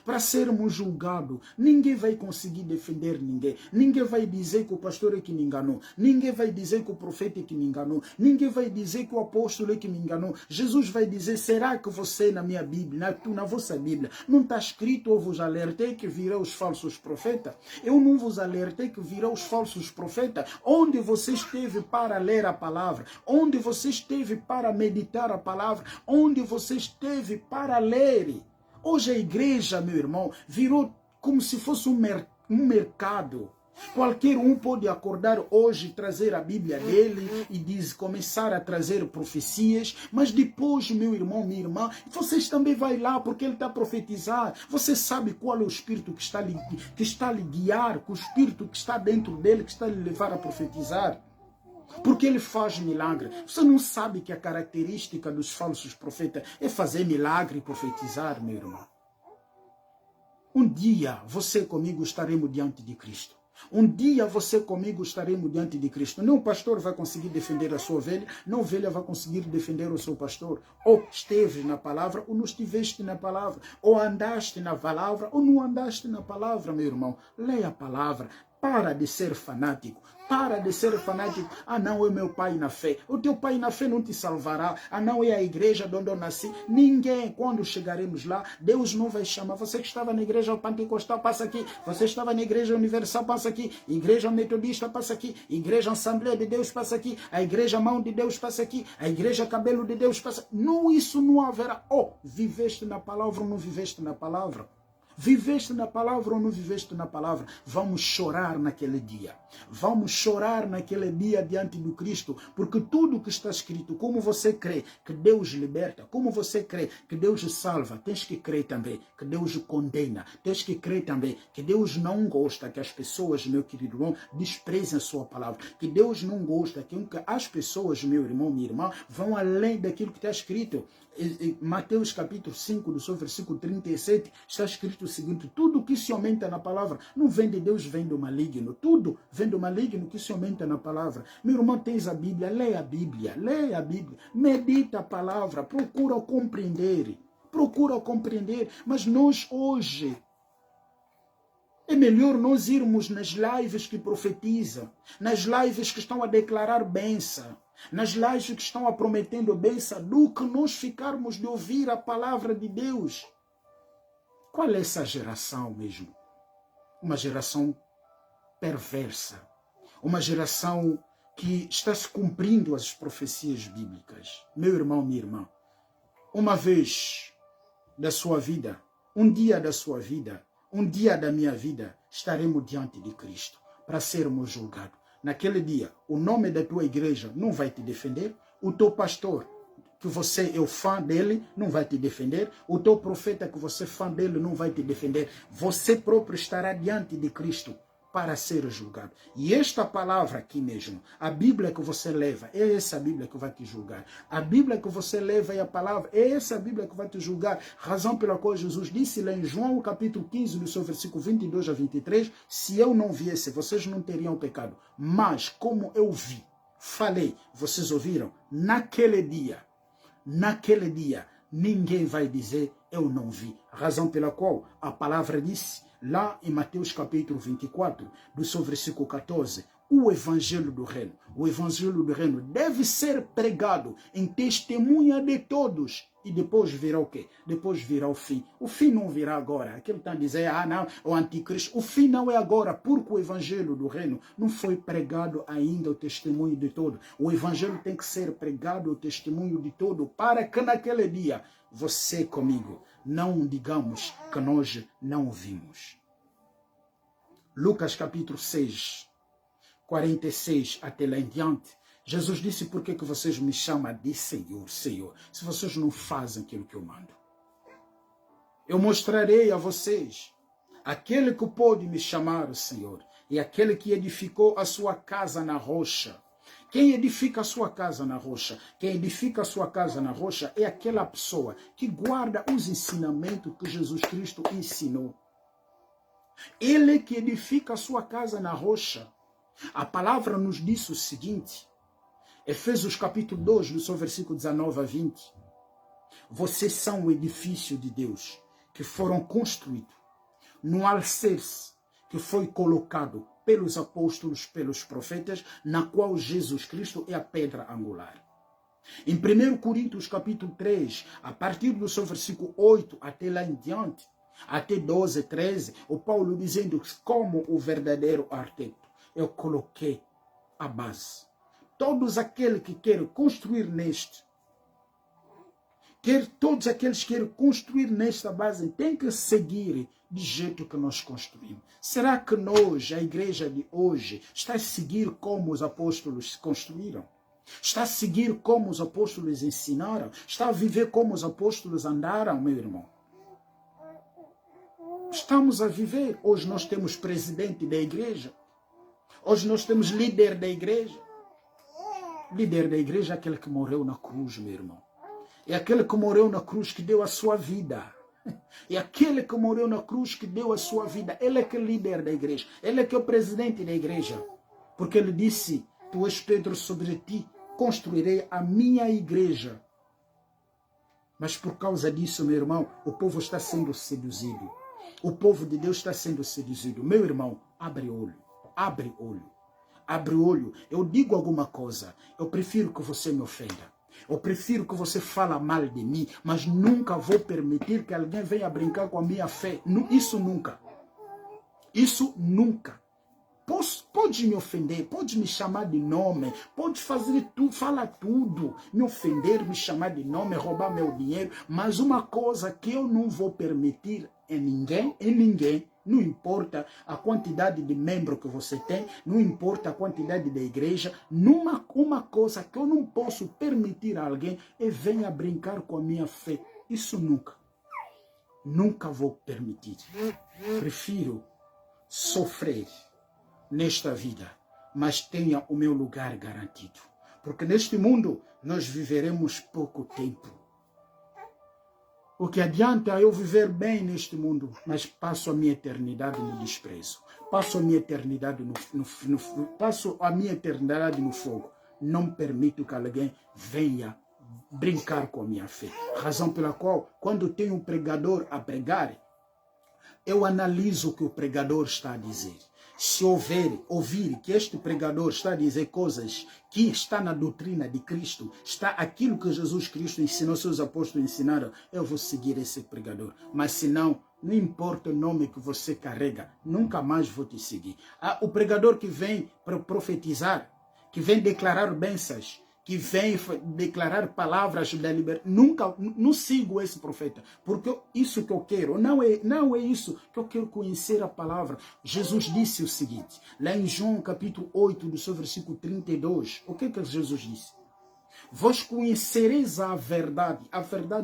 Para sermos julgados, ninguém vai conseguir defender ninguém. Ninguém vai dizer que o pastor é que me enganou. Ninguém vai dizer que o profeta é que me enganou. Ninguém vai dizer que o apóstolo é que me enganou. Jesus vai dizer, será que você na minha Bíblia, na vossa Bíblia, não está escrito, eu vos alertei que virão os falsos profetas? Eu não vos alertei que virão os falsos profetas? Onde você esteve para ler a palavra? Onde você esteve para meditar a palavra? Onde você esteve para ler? Hoje a igreja, meu irmão, virou como se fosse um mercado. Qualquer um pode acordar hoje, trazer a Bíblia dele e começar a trazer profecias, mas depois, meu irmão, minha irmã, vocês também vai lá porque ele está a profetizar. Você sabe qual é o espírito que está a lhe guiar, o espírito que está dentro dele, que está a lhe levar a profetizar. Porque ele faz milagre. Você não sabe que a característica dos falsos profetas é fazer milagre e profetizar, meu irmão. Um dia você comigo estaremos diante de Cristo. Um dia você comigo estaremos diante de Cristo. Nem o pastor vai conseguir defender a sua ovelha, nem a ovelha vai conseguir defender o seu pastor. Ou esteve na palavra, ou não estiveste na palavra. Ou andaste na palavra, ou não andaste na palavra, meu irmão. Leia a palavra. Para de ser fanático. Para de ser fanático. Ah, não, é meu pai na fé. O teu pai na fé não te salvará. Ah, não, é a igreja de onde eu nasci. Ninguém, quando chegaremos lá, Deus não vai chamar. Você que estava na igreja pentecostal, passa aqui. Você estava na igreja universal, passa aqui. Igreja metodista, passa aqui. Igreja Assembleia de Deus, passa aqui. A igreja Mão de Deus, passa aqui. A igreja Cabelo de Deus, passa aqui. Não, isso não haverá. Viveste na palavra ou não viveste na palavra? Viveste na palavra ou não viveste na palavra? Vamos chorar naquele dia. Vamos chorar naquele dia diante do Cristo, porque tudo que está escrito, como você crê que Deus liberta, como você crê que Deus salva, tens que crer também que Deus condena, tens que crer também que Deus não gosta que as pessoas, meu querido irmão, desprezem a sua palavra, que Deus não gosta que as pessoas, meu irmão, minha irmã, vão além daquilo que está escrito. Mateus capítulo 5, do seu versículo 37, está escrito o seguinte: tudo que se aumenta na palavra não vem de Deus, vem do maligno. Tudo vem do maligno que se aumenta na palavra. Meu irmão, tens a Bíblia, leia a Bíblia, medita a palavra, procura compreender, mas nós hoje, é melhor nós irmos nas lives que profetizam, nas lives que estão a declarar bênção, nas lives que estão a prometendo bênção, do que nós ficarmos de ouvir a palavra de Deus. Qual é essa geração mesmo? Uma geração perversa, uma geração que está se cumprindo as profecias bíblicas. Meu irmão, minha irmã, uma vez da sua vida, um dia da sua vida, um dia da minha vida, estaremos diante de Cristo para sermos julgados. Naquele dia, o nome da tua igreja não vai te defender, o teu pastor, que você é o fã dele, não vai te defender, o teu profeta, que você é fã dele, não vai te defender. Você próprio estará diante de Cristo para ser julgado. E esta palavra aqui mesmo, a Bíblia que você leva, é essa Bíblia que vai te julgar. A Bíblia que você leva e a palavra, é essa Bíblia que vai te julgar. Razão pela qual Jesus disse lá em João capítulo 15, do seu versículo 22 a 23, se eu não viesse, vocês não teriam pecado. Mas como eu vi, falei, vocês ouviram, naquele dia, ninguém vai dizer eu não vi. Razão pela qual a palavra disse, lá em Mateus capítulo 24, do seu versículo 14, o evangelho do reino deve ser pregado em testemunha de todos. E depois virá o quê? Depois virá o fim. O fim não virá agora. Aquilo está a dizer, não, o anticristo. O fim não é agora, porque o evangelho do reino não foi pregado ainda o testemunho de todos. O evangelho tem que ser pregado o testemunho de todos, para que naquele dia, você comigo, não digamos que nós não vimos. Lucas capítulo 6, 46 até lá em diante, Jesus disse, por que vocês me chamam de Senhor, Senhor, se vocês não fazem aquilo que eu mando? Eu mostrarei a vocês aquele que pode me chamar o Senhor, e aquele que edificou a sua casa na rocha. Quem edifica a sua casa na rocha? Quem edifica a sua casa na rocha é aquela pessoa que guarda os ensinamentos que Jesus Cristo ensinou. Ele que edifica a sua casa na rocha. A palavra nos diz o seguinte, Efésios capítulo 2, no seu versículo 19 a 20. Vocês são o edifício de Deus, que foram construídos no alicerce que foi colocado pelos apóstolos, pelos profetas, na qual Jesus Cristo é a pedra angular. Em 1 Coríntios capítulo 3, a partir do seu versículo 8 até lá em diante, até 12, 13, o Paulo dizendo como o verdadeiro arquiteto, eu coloquei a base. Todos aqueles que querem construir todos aqueles que querem construir nesta base têm que seguir do jeito que nós construímos. Será que nós, a igreja de hoje, está a seguir como os apóstolos construíram? Está a seguir como os apóstolos ensinaram? Está a viver como os apóstolos andaram, meu irmão? Estamos a viver. Hoje nós temos presidente da igreja. Hoje nós temos líder da igreja. Líder da igreja é aquele que morreu na cruz, meu irmão. É aquele que morreu na cruz que deu a sua vida. É aquele que morreu na cruz que deu a sua vida. Ele é que é líder da igreja. Ele é que é o presidente da igreja. Porque ele disse, tu és Pedro, sobre ti construirei a minha igreja. Mas por causa disso, meu irmão, o povo está sendo seduzido. O povo de Deus está sendo seduzido. Meu irmão, abre olho. Abre olho. Abre olho. Eu digo alguma coisa. Eu prefiro que você me ofenda. Eu prefiro que você fale mal de mim, mas nunca vou permitir que alguém venha brincar com a minha fé. Isso nunca. Isso nunca. Pode me ofender, pode me chamar de nome, pode fazer tudo, fala tudo, me ofender, me chamar de nome, roubar meu dinheiro, mas uma coisa que eu não vou permitir em ninguém, não importa a quantidade de membros que você tem, não importa a quantidade da igreja, uma coisa que eu não posso permitir a alguém é venha brincar com a minha fé. Isso nunca. Nunca vou permitir. Prefiro sofrer nesta vida, mas tenha o meu lugar garantido. Porque neste mundo nós viveremos pouco tempo. O que adianta eu viver bem neste mundo, mas passo a minha eternidade no desprezo. Passo a minha eternidade passo a minha eternidade no fogo. Não permito que alguém venha brincar com a minha fé. Razão pela qual, quando tenho um pregador a pregar, eu analiso o que o pregador está a dizer. Se ouvir que este pregador está a dizer coisas que está na doutrina de Cristo, está aquilo que Jesus Cristo ensinou, seus apóstolos ensinaram, eu vou seguir esse pregador. Mas se não, não importa o nome que você carrega, nunca mais vou te seguir. O pregador que vem para profetizar, que vem declarar bênçãos, que vem declarar palavras da liberdade, não sigo esse profeta, porque isso que eu quero, não é isso que eu quero conhecer a palavra. Jesus disse o seguinte, lá em João capítulo 8, do seu versículo 32, o que Jesus disse? Vós conhecereis a verdade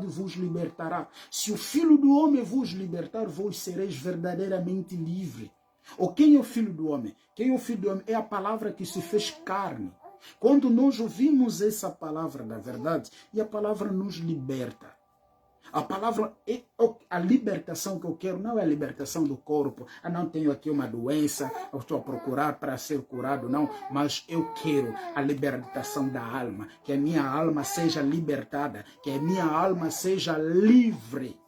vos libertará. Se o Filho do Homem vos libertar, vós sereis verdadeiramente livres. Ou quem é o Filho do Homem? Quem é o Filho do Homem? É a palavra que se fez carne. Quando nós ouvimos essa palavra da verdade, e a palavra nos liberta. A palavra, a libertação que eu quero não é a libertação do corpo. Não tenho aqui uma doença, eu estou a procurar para ser curado, não. Mas eu quero a libertação da alma. Que a minha alma seja libertada, que a minha alma seja livre.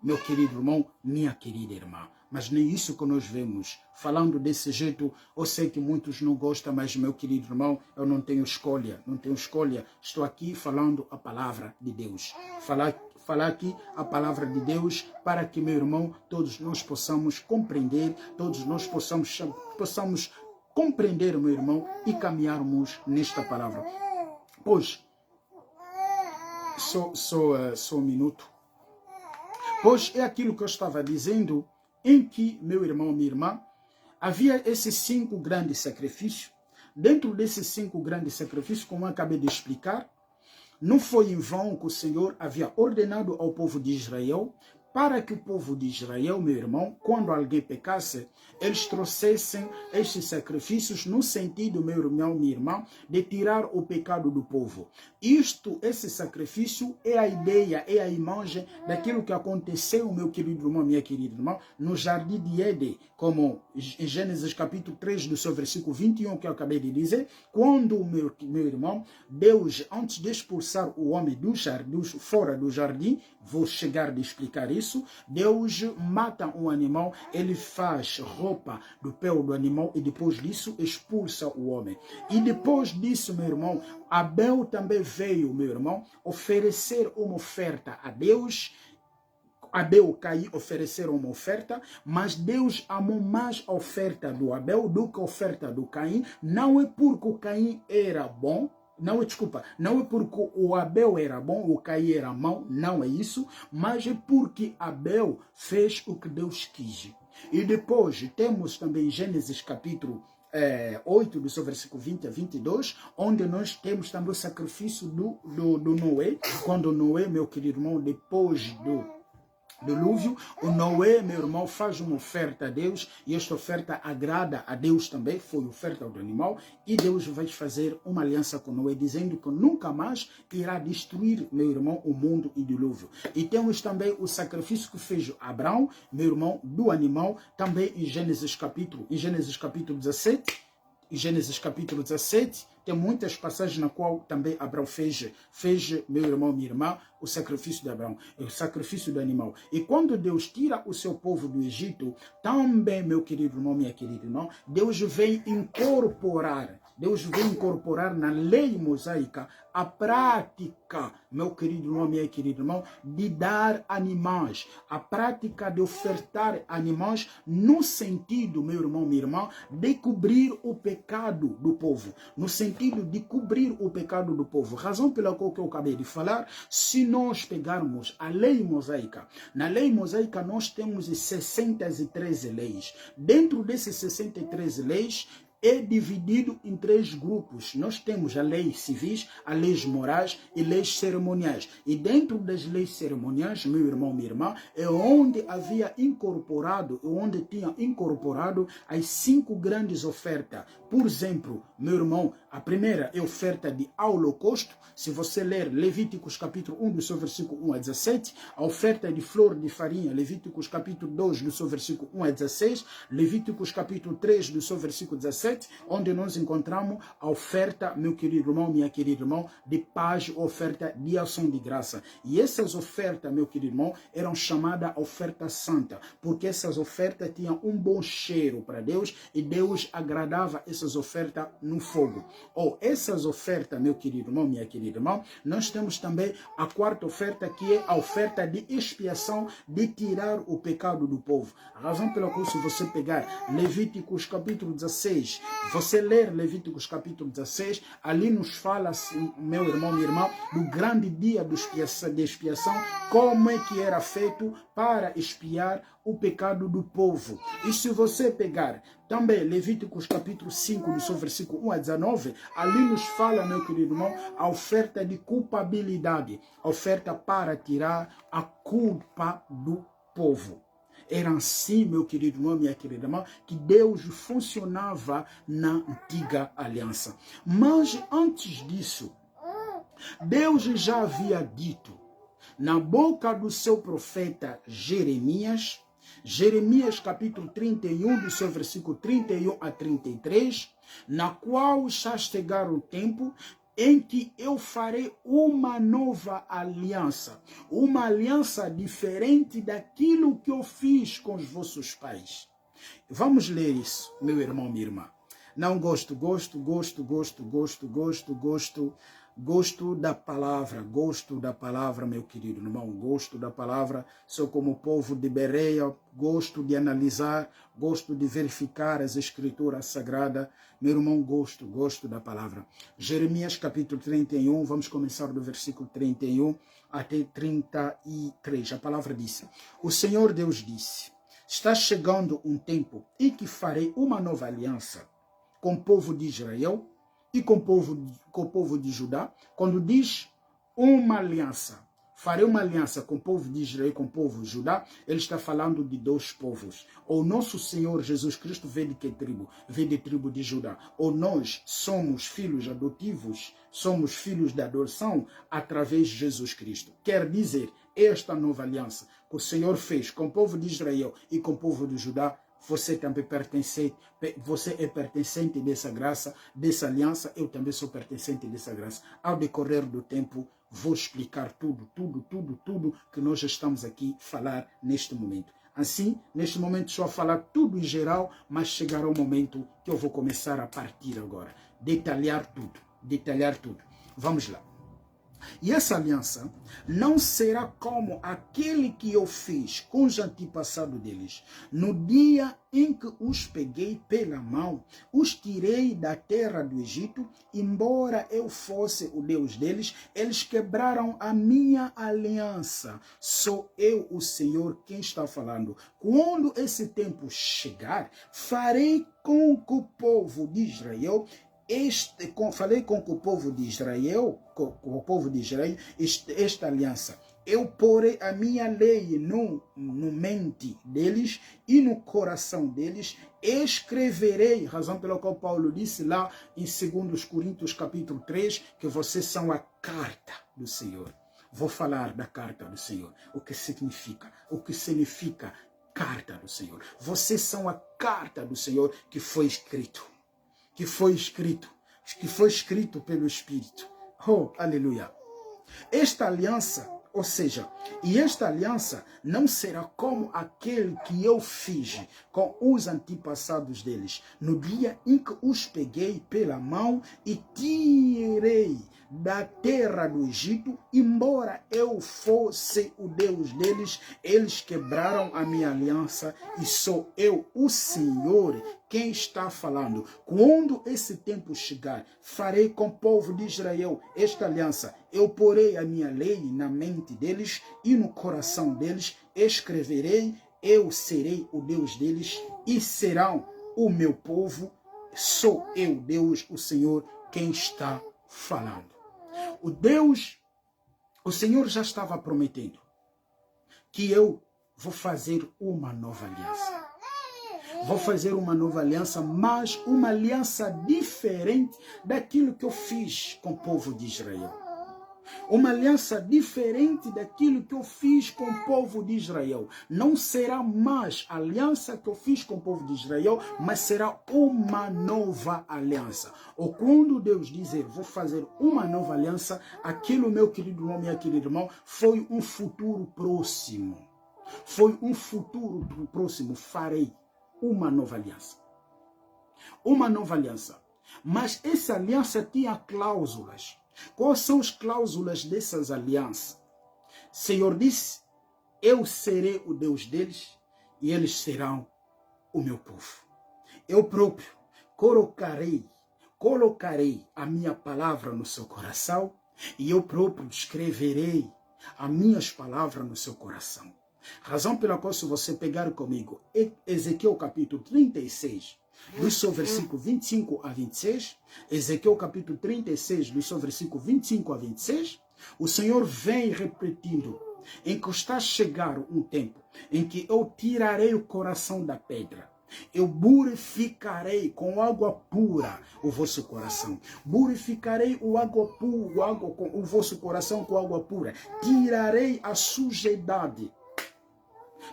Meu querido irmão, minha querida irmã. Mas nem isso que nós vemos. Falando desse jeito, eu sei que muitos não gostam, mas meu querido irmão, eu não tenho escolha. Não tenho escolha. Estou aqui falando a palavra de Deus. Falar aqui a palavra de Deus para que, meu irmão, todos nós possamos compreender, todos nós possamos compreender, meu irmão, e caminharmos nesta palavra. Pois, só um minuto. Pois é aquilo que eu estava dizendo, em que, meu irmão, minha irmã, havia esses 5 grandes sacrifícios. Dentro desses 5 grandes sacrifícios, como eu acabei de explicar, não foi em vão que o Senhor havia ordenado ao povo de Israel, para que o povo de Israel, meu irmão, quando alguém pecasse, eles trouxessem estes sacrifícios no sentido, meu irmão, minha irmã, de tirar o pecado do povo. Esse sacrifício é a ideia, é a imagem daquilo que aconteceu, meu querido irmão, minha querida irmã, no jardim de Éden, como em Gênesis capítulo 3, do seu versículo 21, que eu acabei de dizer, quando, meu irmão, Deus, antes de expulsar o homem fora do jardim, vou chegar a explicar isso, Deus mata um animal, ele faz roupa do pele do animal e depois disso expulsa o homem. E depois disso, meu irmão, Abel também veio, meu irmão, oferecer uma oferta a Deus. Abel e Caim ofereceram uma oferta, mas Deus amou mais a oferta do Abel do que a oferta do Caim. Não é porque o Caim era bom, não é porque o Abel era bom, o Caim era mau, não é isso, mas é porque Abel fez o que Deus quis. E depois temos também Gênesis capítulo 8, do seu versículo 20 a 22, onde nós temos também o sacrifício do Noé, quando Noé, meu querido irmão, depois do dilúvio, o Noé, meu irmão, faz uma oferta a Deus, e esta oferta agrada a Deus também, foi oferta do animal, e Deus vai fazer uma aliança com Noé, dizendo que nunca mais irá destruir, meu irmão, o mundo e o dilúvio. E temos também o sacrifício que fez Abraão, meu irmão, do animal, também em Gênesis capítulo 17, em Gênesis capítulo 17, tem muitas passagens na qual também Abraão fez, meu irmão, minha irmã, o sacrifício de Abraão, o sacrifício do animal. E quando Deus tira o seu povo do Egito, também, meu querido irmão, minha querida irmã, Deus vem incorporar na lei mosaica a prática, meu querido irmão, minha querida irmã, de dar animais, a prática de ofertar animais no sentido, meu irmão, minha irmã, de cobrir o pecado do povo, no sentido de cobrir o pecado do povo. Razão pela qual eu acabei de falar, se nós pegarmos a lei mosaica, na lei mosaica nós temos 63 leis. Dentro desses 63 leis, é dividido em 3 grupos. Nós temos a lei civis, as leis morais e leis cerimoniais. E dentro das leis cerimoniais, meu irmão, minha irmã, é onde havia incorporado, onde tinha incorporado as 5 grandes ofertas. Por exemplo, meu irmão, a primeira é oferta de holocausto. Se você ler Levíticos capítulo 1, do seu versículo 1 a 17, a oferta de flor de farinha, Levíticos capítulo 2, do seu versículo 1 a 16, Levíticos capítulo 3, do seu versículo 17, onde nós encontramos a oferta, meu querido irmão, minha querida irmão, de paz, oferta de ação de graça. E essas ofertas, meu querido irmão, eram chamadas oferta santa, porque essas ofertas tinham um bom cheiro para Deus e Deus agradava essas ofertas no fogo. Ou essas ofertas, meu querido irmão, minha querida irmã, nós temos também a quarta oferta, que é a oferta de expiação, de tirar o pecado do povo. A razão pela qual, se você pegar Levíticos capítulo 16, você ler Levíticos capítulo 16, ali nos fala, meu irmão, minha irmã, do grande dia de expiação, como é que era feito para expiar o pecado do povo. E se você pegar também Levíticos capítulo 5, do seu versículo 1 a 19, ali nos fala, meu querido irmão, a oferta de culpabilidade, a oferta para tirar a culpa do povo. Era assim, meu querido irmão, minha querida irmã, que Deus funcionava na antiga aliança. Mas antes disso, Deus já havia dito na boca do seu profeta Jeremias, Jeremias capítulo 31, do seu versículo 31 a 33, na qual já chegar o tempo em que eu farei uma nova aliança, uma aliança diferente daquilo que eu fiz com os vossos pais. Vamos ler isso, meu irmão, minha irmã. Não gosto da palavra, meu querido irmão, gosto da palavra. Sou como o povo de Bereia, gosto de analisar, gosto de verificar as escrituras sagradas. Meu irmão, gosto da palavra. Jeremias capítulo 31, vamos começar do versículo 31 até 33. A palavra diz: o Senhor Deus disse, está chegando um tempo em que farei uma nova aliança com o povo de Israel e com o povo de Judá. Quando diz uma aliança, farei uma aliança com o povo de Israel e com o povo de Judá, ele está falando de 2 povos. Ou nosso Senhor Jesus Cristo veio de que tribo? Veio de tribo de Judá. Ou nós somos filhos adotivos, somos filhos da adoção através de Jesus Cristo. Quer dizer, esta nova aliança que o Senhor fez com o povo de Israel e com o povo de Judá, você também você é pertencente dessa graça, dessa aliança. Eu também sou pertencente dessa graça. Ao decorrer do tempo, vou explicar tudo que nós estamos aqui a falar neste momento. Assim, neste momento estou a falar tudo em geral, mas chegará o momento que eu vou começar a partir agora. Detalhar tudo. Vamos lá. E essa aliança não será como aquele que eu fiz com os antepassados deles. No dia em que os peguei pela mão, os tirei da terra do Egito, embora eu fosse o Deus deles, eles quebraram a minha aliança. Sou eu, o Senhor, quem está falando. Quando esse tempo chegar, farei com que o povo de Israel falei com o povo de Israel, esta aliança. Eu porei a minha lei no mente deles e no coração deles. Escreverei, razão pela qual Paulo disse lá em 2 Coríntios capítulo 3, que vocês são a carta do Senhor. Vou falar da carta do Senhor. O que significa carta do Senhor. Vocês são a carta do Senhor que foi escrito pelo Espírito. Oh, aleluia. Esta aliança, ou seja, esta aliança não será como aquele que eu fiz com os antepassados deles, no dia em que os peguei pela mão e tirei da terra do Egito, embora eu fosse o Deus deles, eles quebraram a minha aliança e sou eu, o Senhor, quem está falando. Quando esse tempo chegar, farei com o povo de Israel esta aliança. Eu porei a minha lei na mente deles e no coração deles, escreverei, eu serei o Deus deles e serão o meu povo. Sou eu, Deus, o Senhor, quem está falando. O Senhor já estava prometendo que eu vou fazer uma nova aliança. Vou fazer uma nova aliança, mas uma aliança diferente daquilo que eu fiz com o povo de Israel. Uma aliança diferente daquilo que eu fiz com o povo de Israel. Não será mais a aliança que eu fiz com o povo de Israel, mas será uma nova aliança. Ou quando Deus dizer, vou fazer uma nova aliança, aquilo, meu querido irmão, minha querida irmã, foi um futuro próximo. Foi um futuro próximo. Farei uma nova aliança. Uma nova aliança. Mas essa aliança tinha cláusulas. Quais são as cláusulas dessas alianças? O Senhor disse, eu serei o Deus deles e eles serão o meu povo. Eu próprio colocarei a minha palavra no seu coração e eu próprio escreverei as minhas palavras no seu coração. Razão pela qual, se você pegar comigo Ezequiel capítulo 36, do seu versículo 25 a 26, Ezequiel capítulo 36, do seu versículo 25 a 26, o Senhor vem repetindo, em que está a chegar um tempo em que eu tirarei o coração da pedra, eu purificarei com água pura o vosso coração, purificarei o vosso coração com água pura, tirarei a sujidade.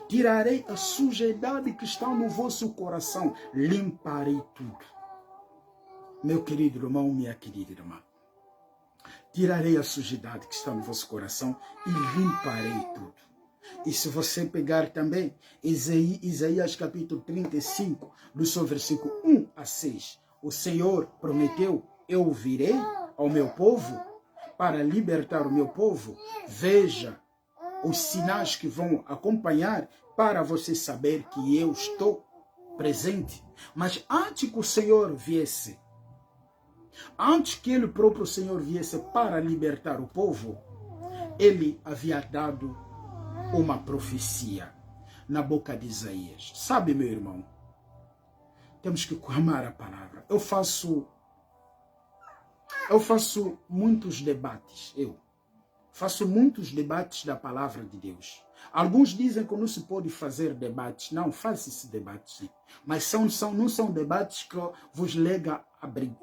Tirarei a sujidade que está no vosso coração. Limparei tudo. Meu querido irmão, minha querida irmã. Tirarei a sujidade que está no vosso coração e limparei tudo. E se você pegar também Isaías capítulo 35, do seu versículo 1 a 6. O Senhor prometeu, eu virei ao meu povo para libertar o meu povo. Veja os sinais que vão acompanhar para você saber que eu estou presente. Mas antes que o Senhor viesse, antes que ele próprio Senhor viesse para libertar o povo, ele havia dado uma profecia na boca de Isaías. Sabe, meu irmão, temos que clamar a palavra. Eu faço muitos debates, faço muitos debates da palavra de Deus. Alguns dizem que não se pode fazer debates. Não, faça esse debate sim. Mas não são debates que vos leva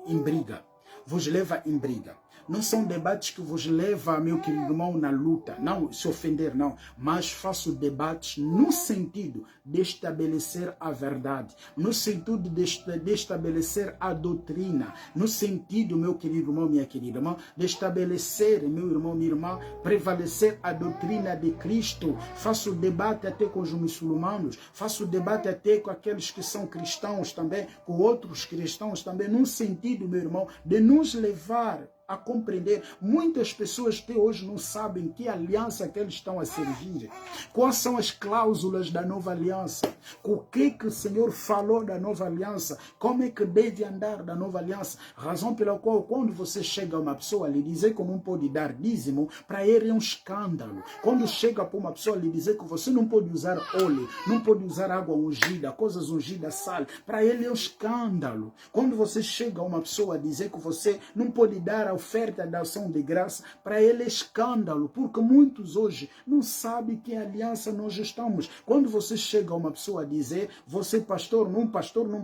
em briga. Vos leva em briga. Não são debates que vos leva, meu querido irmão, na luta. Não se ofender, não. Mas faço debates no sentido de estabelecer a verdade. No sentido de estabelecer a doutrina. No sentido, meu querido irmão, minha querida irmã, de estabelecer, meu irmão, minha irmã, prevalecer a doutrina de Cristo. Faço debate até com os muçulmanos. Faço debate até com aqueles que são cristãos também, com outros cristãos também. No sentido, meu irmão, de nos levar a compreender. Muitas pessoas até hoje não sabem que aliança que eles estão a servir. Quais são as cláusulas da nova aliança? O que o Senhor falou da nova aliança? Como é que deve andar da nova aliança? Razão pela qual, quando você chega a uma pessoa lhe dizer que não pode dar dízimo, para ele é um escândalo. Quando chega para uma pessoa lhe dizer que você não pode usar óleo, não pode usar água ungida, coisas ungidas, sal, para ele é um escândalo. Quando você chega a uma pessoa a dizer que você não pode dar a oferta da ação de graça, para ele é escândalo, porque muitos hoje não sabem que aliança nós estamos. Quando você chega a uma pessoa a dizer, você pastor não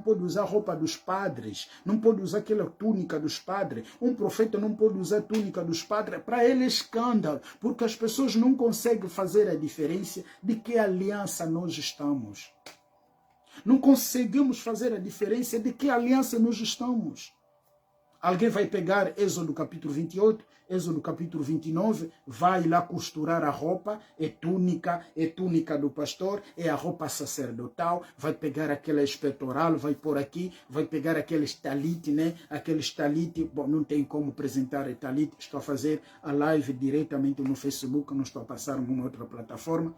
pode usar roupa dos padres, não pode usar aquela túnica dos padres, um profeta não pode usar a túnica dos padres, para ele é escândalo, porque as pessoas não conseguem fazer a diferença de que aliança nós estamos. Não conseguimos fazer a diferença de que aliança nós estamos. Alguém vai pegar Êxodo capítulo 28, Êxodo capítulo 29, vai lá costurar a roupa, é túnica do pastor, é a roupa sacerdotal, vai pegar aquela espetoral, vai pôr aqui, vai pegar aqueles talite, né? Aqueles talite, bom, não tem como apresentar a talite, estou a fazer a live diretamente no Facebook, não estou a passar em uma outra plataforma.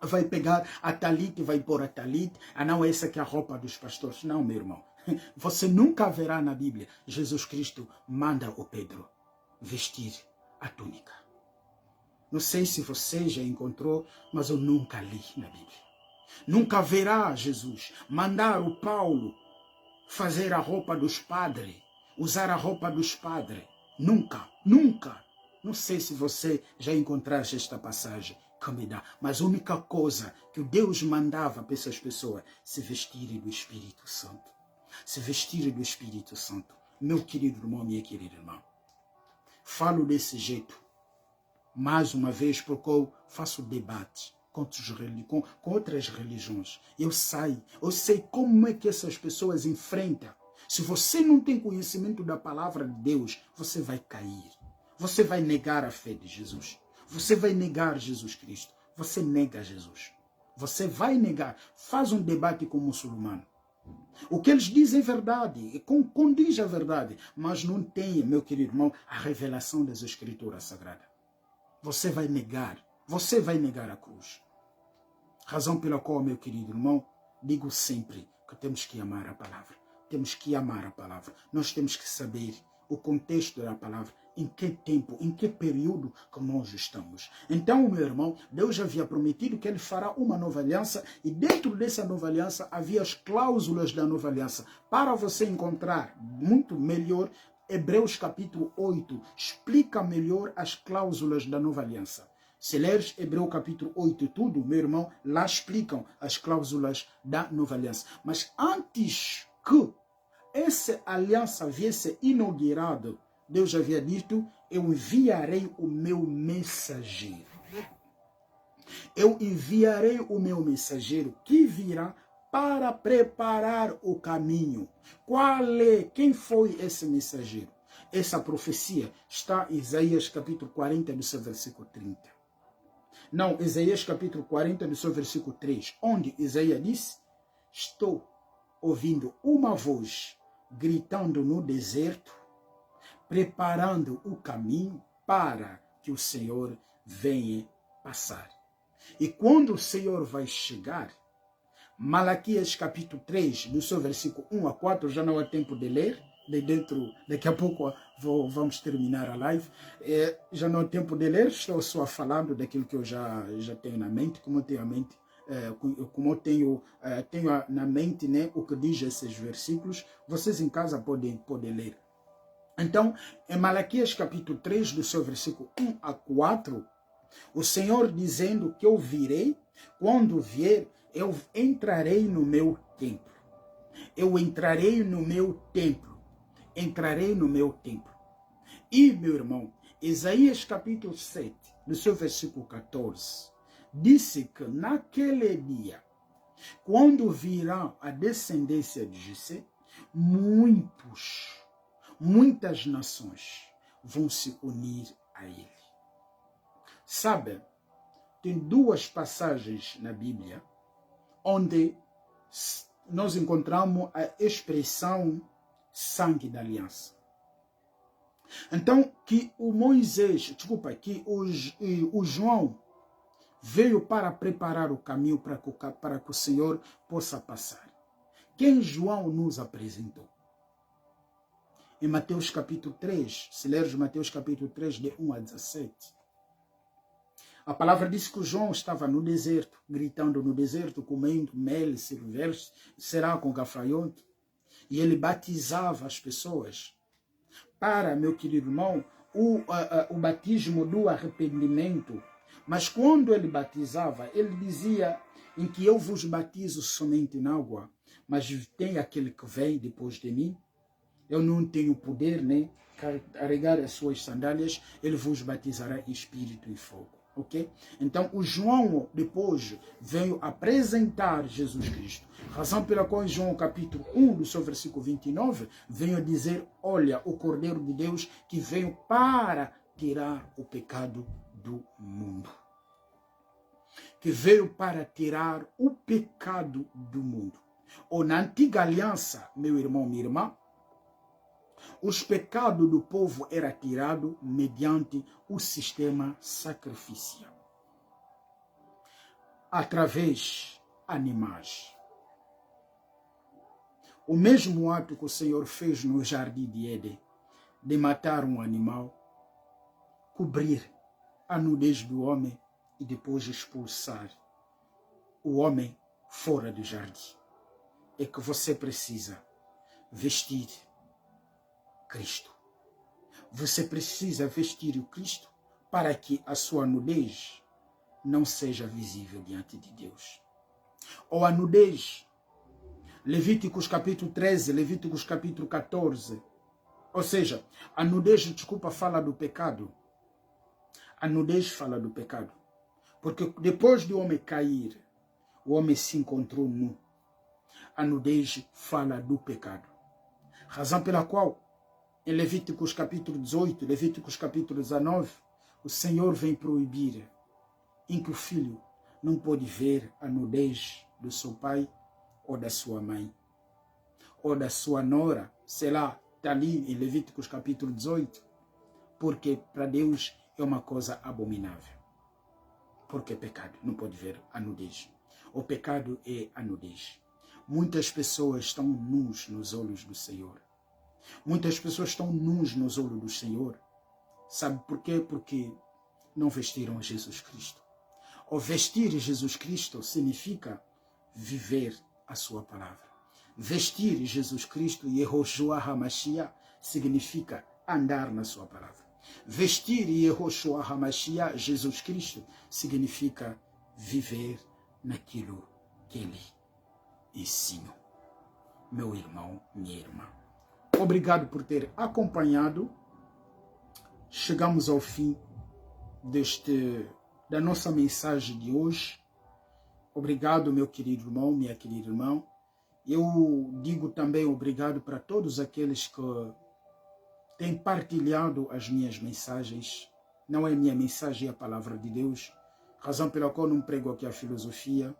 Vai pegar a talite, vai pôr a talite, não, essa que é a roupa dos pastores. Não, meu irmão. Você nunca verá na Bíblia Jesus Cristo manda o Pedro vestir a túnica. Não sei se você já encontrou, mas eu nunca li na Bíblia. Nunca verá Jesus mandar o Paulo fazer a roupa dos padres, usar a roupa dos padres. Nunca, nunca. Não sei se você já encontraste esta passagem que me dá, mas a única coisa que Deus mandava para essas pessoas, se vestirem do Espírito Santo. Se vestirem do Espírito Santo. Meu querido irmão, minha querida irmã, falo desse jeito, mais uma vez, porque eu faço debate com outras religiões. Eu sei como é que essas pessoas enfrentam. Se você não tem conhecimento da palavra de Deus, você vai cair. Você vai negar a fé de Jesus. Você vai negar Jesus Cristo. Você nega Jesus. Você vai negar. Faz um debate com o muçulmano. O que eles dizem é verdade, condiz a verdade, mas não tem, meu querido irmão, a revelação das Escrituras Sagradas. Você vai negar a cruz. Razão pela qual, meu querido irmão, digo sempre que temos que amar a palavra. Temos que amar a palavra. Nós temos que saber o contexto da palavra, em que tempo, em que período que nós estamos. Então, meu irmão, Deus havia prometido que Ele fará uma nova aliança e dentro dessa nova aliança havia as cláusulas da nova aliança. Para você encontrar muito melhor, Hebreus capítulo 8 explica melhor as cláusulas da nova aliança. Se leres Hebreus capítulo 8 e tudo, meu irmão, lá explicam as cláusulas da nova aliança. Mas antes que essa aliança viesse inaugurada, Deus havia dito, eu enviarei o meu mensageiro. Eu enviarei o meu mensageiro que virá para preparar o caminho. Quem foi esse mensageiro? Essa profecia está em Isaías capítulo 40, do seu versículo 30. Não, Isaías capítulo 40, do seu versículo 3, onde Isaías disse, estou ouvindo uma voz gritando no deserto, preparando o caminho para que o Senhor venha passar. E quando o Senhor vai chegar, Malaquias capítulo 3, do seu versículo 1 a 4, já não há tempo de ler, daqui a pouco vamos terminar a live, já não há tempo de ler, estou só falando daquilo que eu já tenho na mente, como eu tenho na mente, né, o que diz esses versículos, vocês em casa podem ler. Então, em Malaquias capítulo 3, do seu versículo 1 a 4, o Senhor dizendo que eu virei, quando vier, eu entrarei no meu templo. Eu entrarei no meu templo. Entrarei no meu templo. E, meu irmão, Isaías capítulo 7, do seu versículo 14, disse que naquele dia, quando virá a descendência de Jessé, muitas nações vão se unir a ele. Sabe, tem duas passagens na Bíblia onde nós encontramos a expressão sangue da aliança. Então, que o João veio para preparar o caminho para que o Senhor possa passar. Quem João nos apresentou? Em Mateus capítulo 3, se leres Mateus capítulo 3, de 1 a 17, a palavra diz que João estava no deserto, gritando no deserto, comendo mel, será com gafanhoto, e ele batizava as pessoas para, meu querido irmão, o batismo do arrependimento. Mas quando ele batizava, ele dizia em que eu vos batizo somente em água, mas tem aquele que vem depois de mim, eu não tenho poder, né? Carregar as suas sandálias, ele vos batizará em espírito e fogo. Ok? Então, o João depois veio apresentar Jesus Cristo. Razão pela qual João capítulo 1, do seu versículo 29, veio dizer, olha, o Cordeiro de Deus que veio para tirar o pecado do mundo. Que veio para tirar o pecado do mundo. Ou na antiga aliança, meu irmão, minha irmã, os pecados do povo eram tirados mediante o sistema sacrificial. Através de animais. O mesmo ato que o Senhor fez no jardim de Éden, de matar um animal, cobrir a nudez do homem e depois expulsar o homem fora do jardim. É que você precisa vestir Cristo. Você precisa vestir o Cristo para que a sua nudez não seja visível diante de Deus. Ou a nudez, Levíticos capítulo 13, Levíticos capítulo 14. Ou seja, a nudez, desculpa, fala do pecado. A nudez fala do pecado. Porque depois do homem cair, o homem se encontrou nu. A nudez fala do pecado. Razão pela qual, em Levíticos capítulo 18, Levíticos capítulo 19, o Senhor vem proibir em que o filho não pode ver a nudez do seu pai ou da sua mãe, ou da sua nora, sei lá, está ali em Levíticos capítulo 18, porque para Deus é uma coisa abominável. Porque é pecado, não pode ver a nudez. O pecado é a nudez. Muitas pessoas estão nus nos olhos do Senhor. Muitas pessoas estão nus nos olhos do Senhor. Sabe por quê? Porque não vestiram Jesus Cristo. O vestir Jesus Cristo significa viver a sua palavra. Vestir Jesus Cristo, Yehoshua HaMashiach, significa andar na sua palavra. Vestir Yehoshua HaMashiach, Jesus Cristo, significa viver naquilo que Ele ensina. Meu irmão, minha irmã. Obrigado por ter acompanhado. Chegamos ao fim da nossa mensagem de hoje. Obrigado, meu querido irmão, minha querida irmã. Eu digo também obrigado para todos aqueles que têm partilhado as minhas mensagens. Não é minha mensagem, é a palavra de Deus. Razão pela qual não prego aqui a filosofia.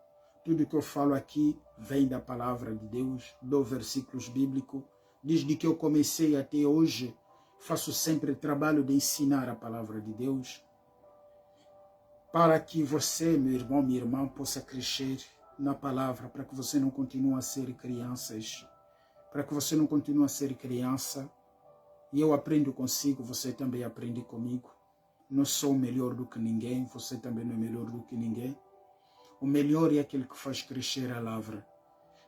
Tudo que eu falo aqui vem da palavra de Deus, do versículos bíblicos. Desde que eu comecei até hoje, faço sempre o trabalho de ensinar a palavra de Deus, para que você, meu irmão, minha irmã, possa crescer na palavra, para que você não continue a ser crianças, para que você não continue a ser criança, e eu aprendo consigo, você também aprende comigo. Não sou melhor do que ninguém, você também não é melhor do que ninguém. O melhor é aquele que faz crescer a palavra.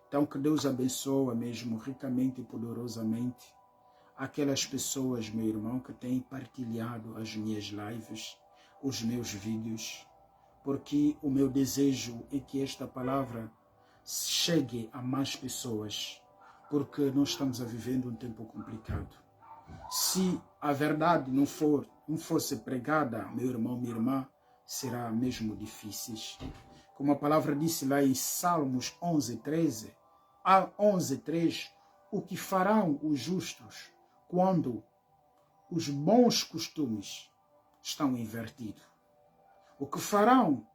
Então, que Deus abençoe mesmo ricamente e poderosamente aquelas pessoas, meu irmão, que têm partilhado as minhas lives, os meus vídeos, porque o meu desejo é que esta palavra chegue a mais pessoas, porque nós estamos vivendo um tempo complicado. Se a verdade não fosse pregada, meu irmão, minha irmã, será mesmo difícil. Como a palavra disse lá em Salmos 11:13, a 11:3, o que farão os justos quando os bons costumes estão invertidos? O que farão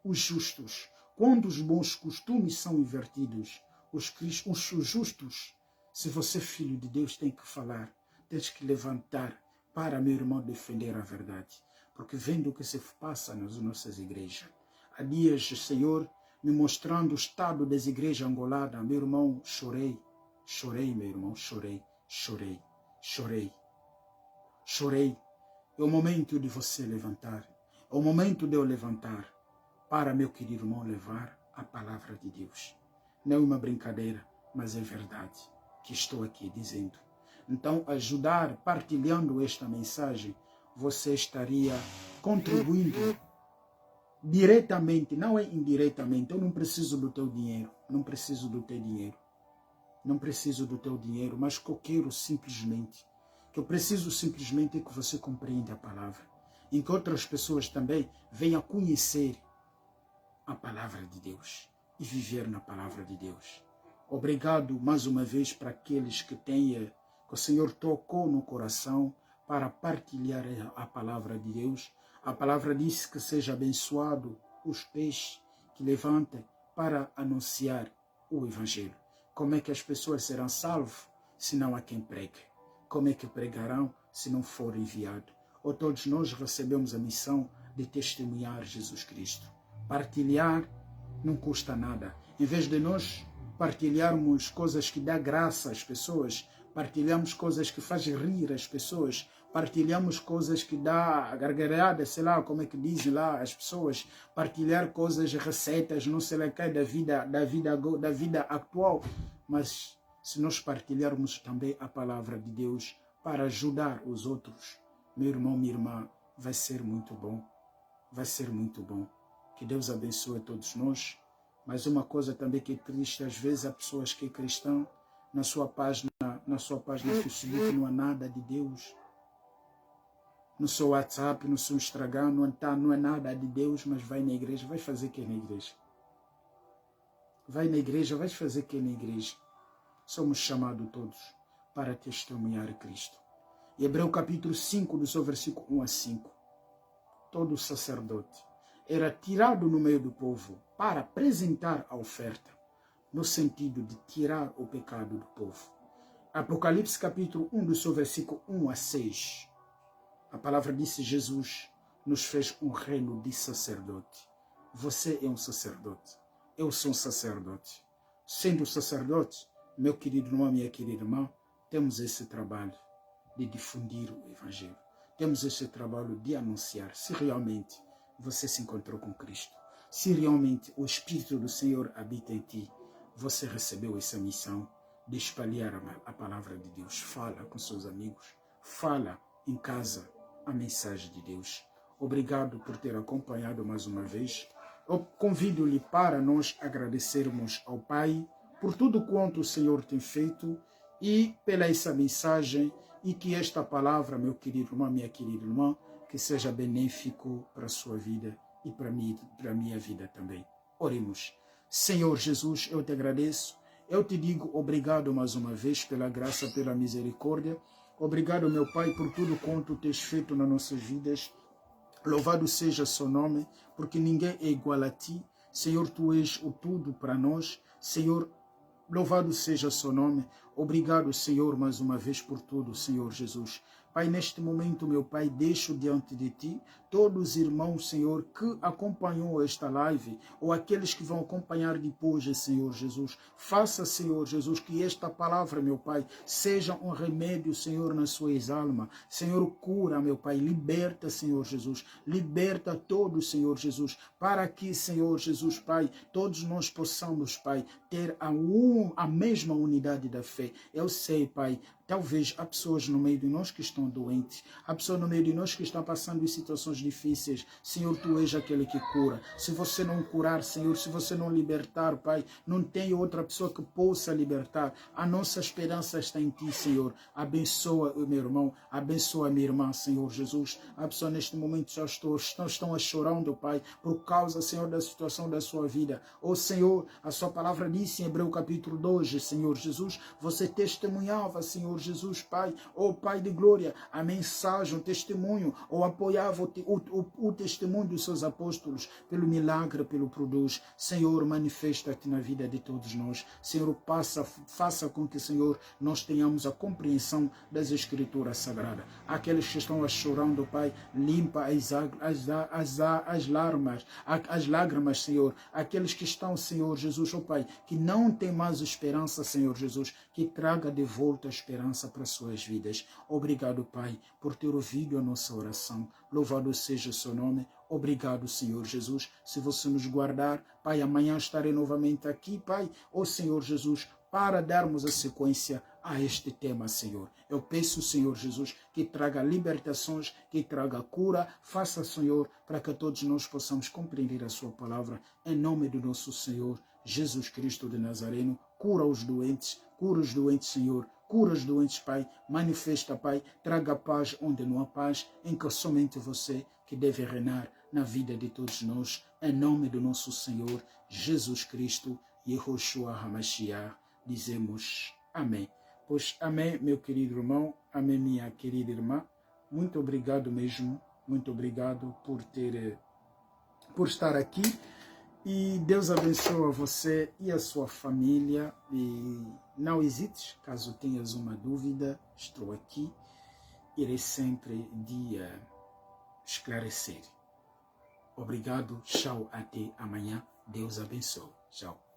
os justos quando os bons costumes são invertidos? Os justos, se você é filho de Deus, tem que falar, tens que levantar para, meu irmão, defender a verdade. Porque vendo o que se passa nas nossas igrejas, há dias, Senhor, me mostrando o estado das igrejas angolanas, meu irmão, chorei, meu irmão, chorei. É o momento de você levantar, é o momento de eu levantar, para, meu querido irmão, levar a palavra de Deus. Não é uma brincadeira, mas é verdade que estou aqui dizendo. Então, ajudar, partilhando esta mensagem, você estaria contribuindo diretamente, não é indiretamente. Eu não preciso do teu dinheiro, não preciso do teu dinheiro, mas que eu quero simplesmente, que eu preciso simplesmente é que você compreenda a palavra, em que outras pessoas também venham conhecer a palavra de Deus e viver na palavra de Deus. Obrigado mais uma vez para aqueles que o Senhor tocou no coração para partilhar a palavra de Deus. A palavra diz que seja abençoado os pés que levantem para anunciar o Evangelho. Como é que as pessoas serão salvas se não há quem pregue? Como é que pregarão se não for enviado? Ou todos nós recebemos a missão de testemunhar Jesus Cristo. Partilhar não custa nada. Em vez de nós partilharmos coisas que dão graça às pessoas, partilhamos coisas que fazem rir as pessoas, partilhamos coisas que dá gargalhada, sei lá, como é que dizem lá as pessoas, partilhar coisas, receitas, não sei lá que da vida atual, mas se nós partilharmos também a palavra de Deus para ajudar os outros, meu irmão, minha irmã, vai ser muito bom. Vai ser muito bom. Que Deus abençoe a todos nós. Mas uma coisa também que é triste, às vezes há pessoas que é cristã, na sua página Facebook não há nada de Deus. No seu WhatsApp, no seu Instagram, não é nada de Deus, mas vai na igreja. Vai fazer o que na igreja? Vai na igreja, vai fazer o que na igreja? Somos chamados todos para testemunhar Cristo. Em Hebreu capítulo 5, do seu versículo 1 a 5. Todo sacerdote era tirado no meio do povo para apresentar a oferta, no sentido de tirar o pecado do povo. Apocalipse capítulo 1, do seu versículo 1 a 6. A palavra disse: Jesus nos fez um reino de sacerdote. Você é um sacerdote. Eu sou um sacerdote. Sendo sacerdote, meu querido irmão, minha querida irmã, temos esse trabalho de difundir o Evangelho. Temos esse trabalho de anunciar se realmente você se encontrou com Cristo. Se realmente o Espírito do Senhor habita em ti, você recebeu essa missão de espalhar a palavra de Deus. Fala com seus amigos. Fala em casa a mensagem de Deus. Obrigado por ter acompanhado mais uma vez. Eu convido-lhe para nós agradecermos ao Pai por tudo quanto o Senhor tem feito e pela essa mensagem, e que esta palavra, meu querido irmão, minha querida irmã, que seja benéfico para a sua vida e para a minha vida também. Oremos. Senhor Jesus, eu te agradeço. Eu te digo obrigado mais uma vez pela graça, pela misericórdia. Obrigado, meu Pai, por tudo quanto tens feito nas nossas vidas. Louvado seja seu nome, porque ninguém é igual a ti. Senhor, tu és o tudo para nós. Senhor, louvado seja seu nome. Obrigado, Senhor, mais uma vez por tudo, Senhor Jesus. Pai, neste momento, meu Pai, deixo diante de ti todos os irmãos, Senhor, que acompanhou esta live, ou aqueles que vão acompanhar depois, Senhor Jesus. Faça, Senhor Jesus, que esta palavra, meu Pai, seja um remédio, Senhor, nas suas almas. Senhor, cura, meu Pai, liberta, Senhor Jesus. Liberta todos, Senhor Jesus, para que, Senhor Jesus, Pai, todos nós possamos, Pai, ter a mesma unidade da fé. Eu sei, Pai, talvez há pessoas no meio de nós que estão doentes, há pessoas no meio de nós que estão passando em situações difíceis. Senhor, tu és aquele que cura. Se você não curar, Senhor, se você não libertar, Pai, não tem outra pessoa que possa libertar. A nossa esperança está em ti, Senhor. Abençoa o meu irmão, abençoa a minha irmã, Senhor Jesus. A pessoa neste momento já estão a chorando, Pai, por causa, Senhor, da situação da sua vida. Oh, Senhor, a sua palavra disse em Hebreu capítulo 2, Senhor Jesus, você testemunhava, Senhor Jesus, Pai, oh Pai de glória, a mensagem, o testemunho, ou apoiava o testemunho dos seus apóstolos, pelo milagre, pelo produz. Senhor, manifesta-te na vida de todos nós. Senhor, faça com que, Senhor, nós tenhamos a compreensão das Escrituras Sagradas. Aqueles que estão chorando, Pai, limpa as lágrimas, Senhor. Aqueles que estão, Senhor Jesus, oh Pai, que não tem mais esperança, Senhor Jesus, que traga de volta a esperança para suas vidas. Obrigado, Pai, por ter ouvido a nossa oração. Louvado seja o seu nome. Obrigado, Senhor Jesus. Se você nos guardar, Pai, amanhã estarei novamente aqui, Pai, ó Senhor Jesus, para darmos a sequência a este tema, Senhor. Eu peço, Senhor Jesus, que traga libertações, que traga cura. Faça, Senhor, para que todos nós possamos compreender a sua palavra. Em nome do nosso Senhor Jesus Cristo de Nazareno, cura os doentes, Senhor. Cura os doentes, Pai. Manifesta, Pai. Traga paz onde não há paz, em que somente você que deve reinar na vida de todos nós. Em nome do nosso Senhor Jesus Cristo, Yehoshua HaMashiach, dizemos amém. Pois amém, meu querido irmão, amém, minha querida irmã. Muito obrigado mesmo, muito obrigado por estar aqui. E Deus abençoe você e a sua família. E não hesites, caso tenhas uma dúvida, estou aqui. Irei sempre esclarecer. Obrigado, tchau, até amanhã. Deus abençoe. Tchau.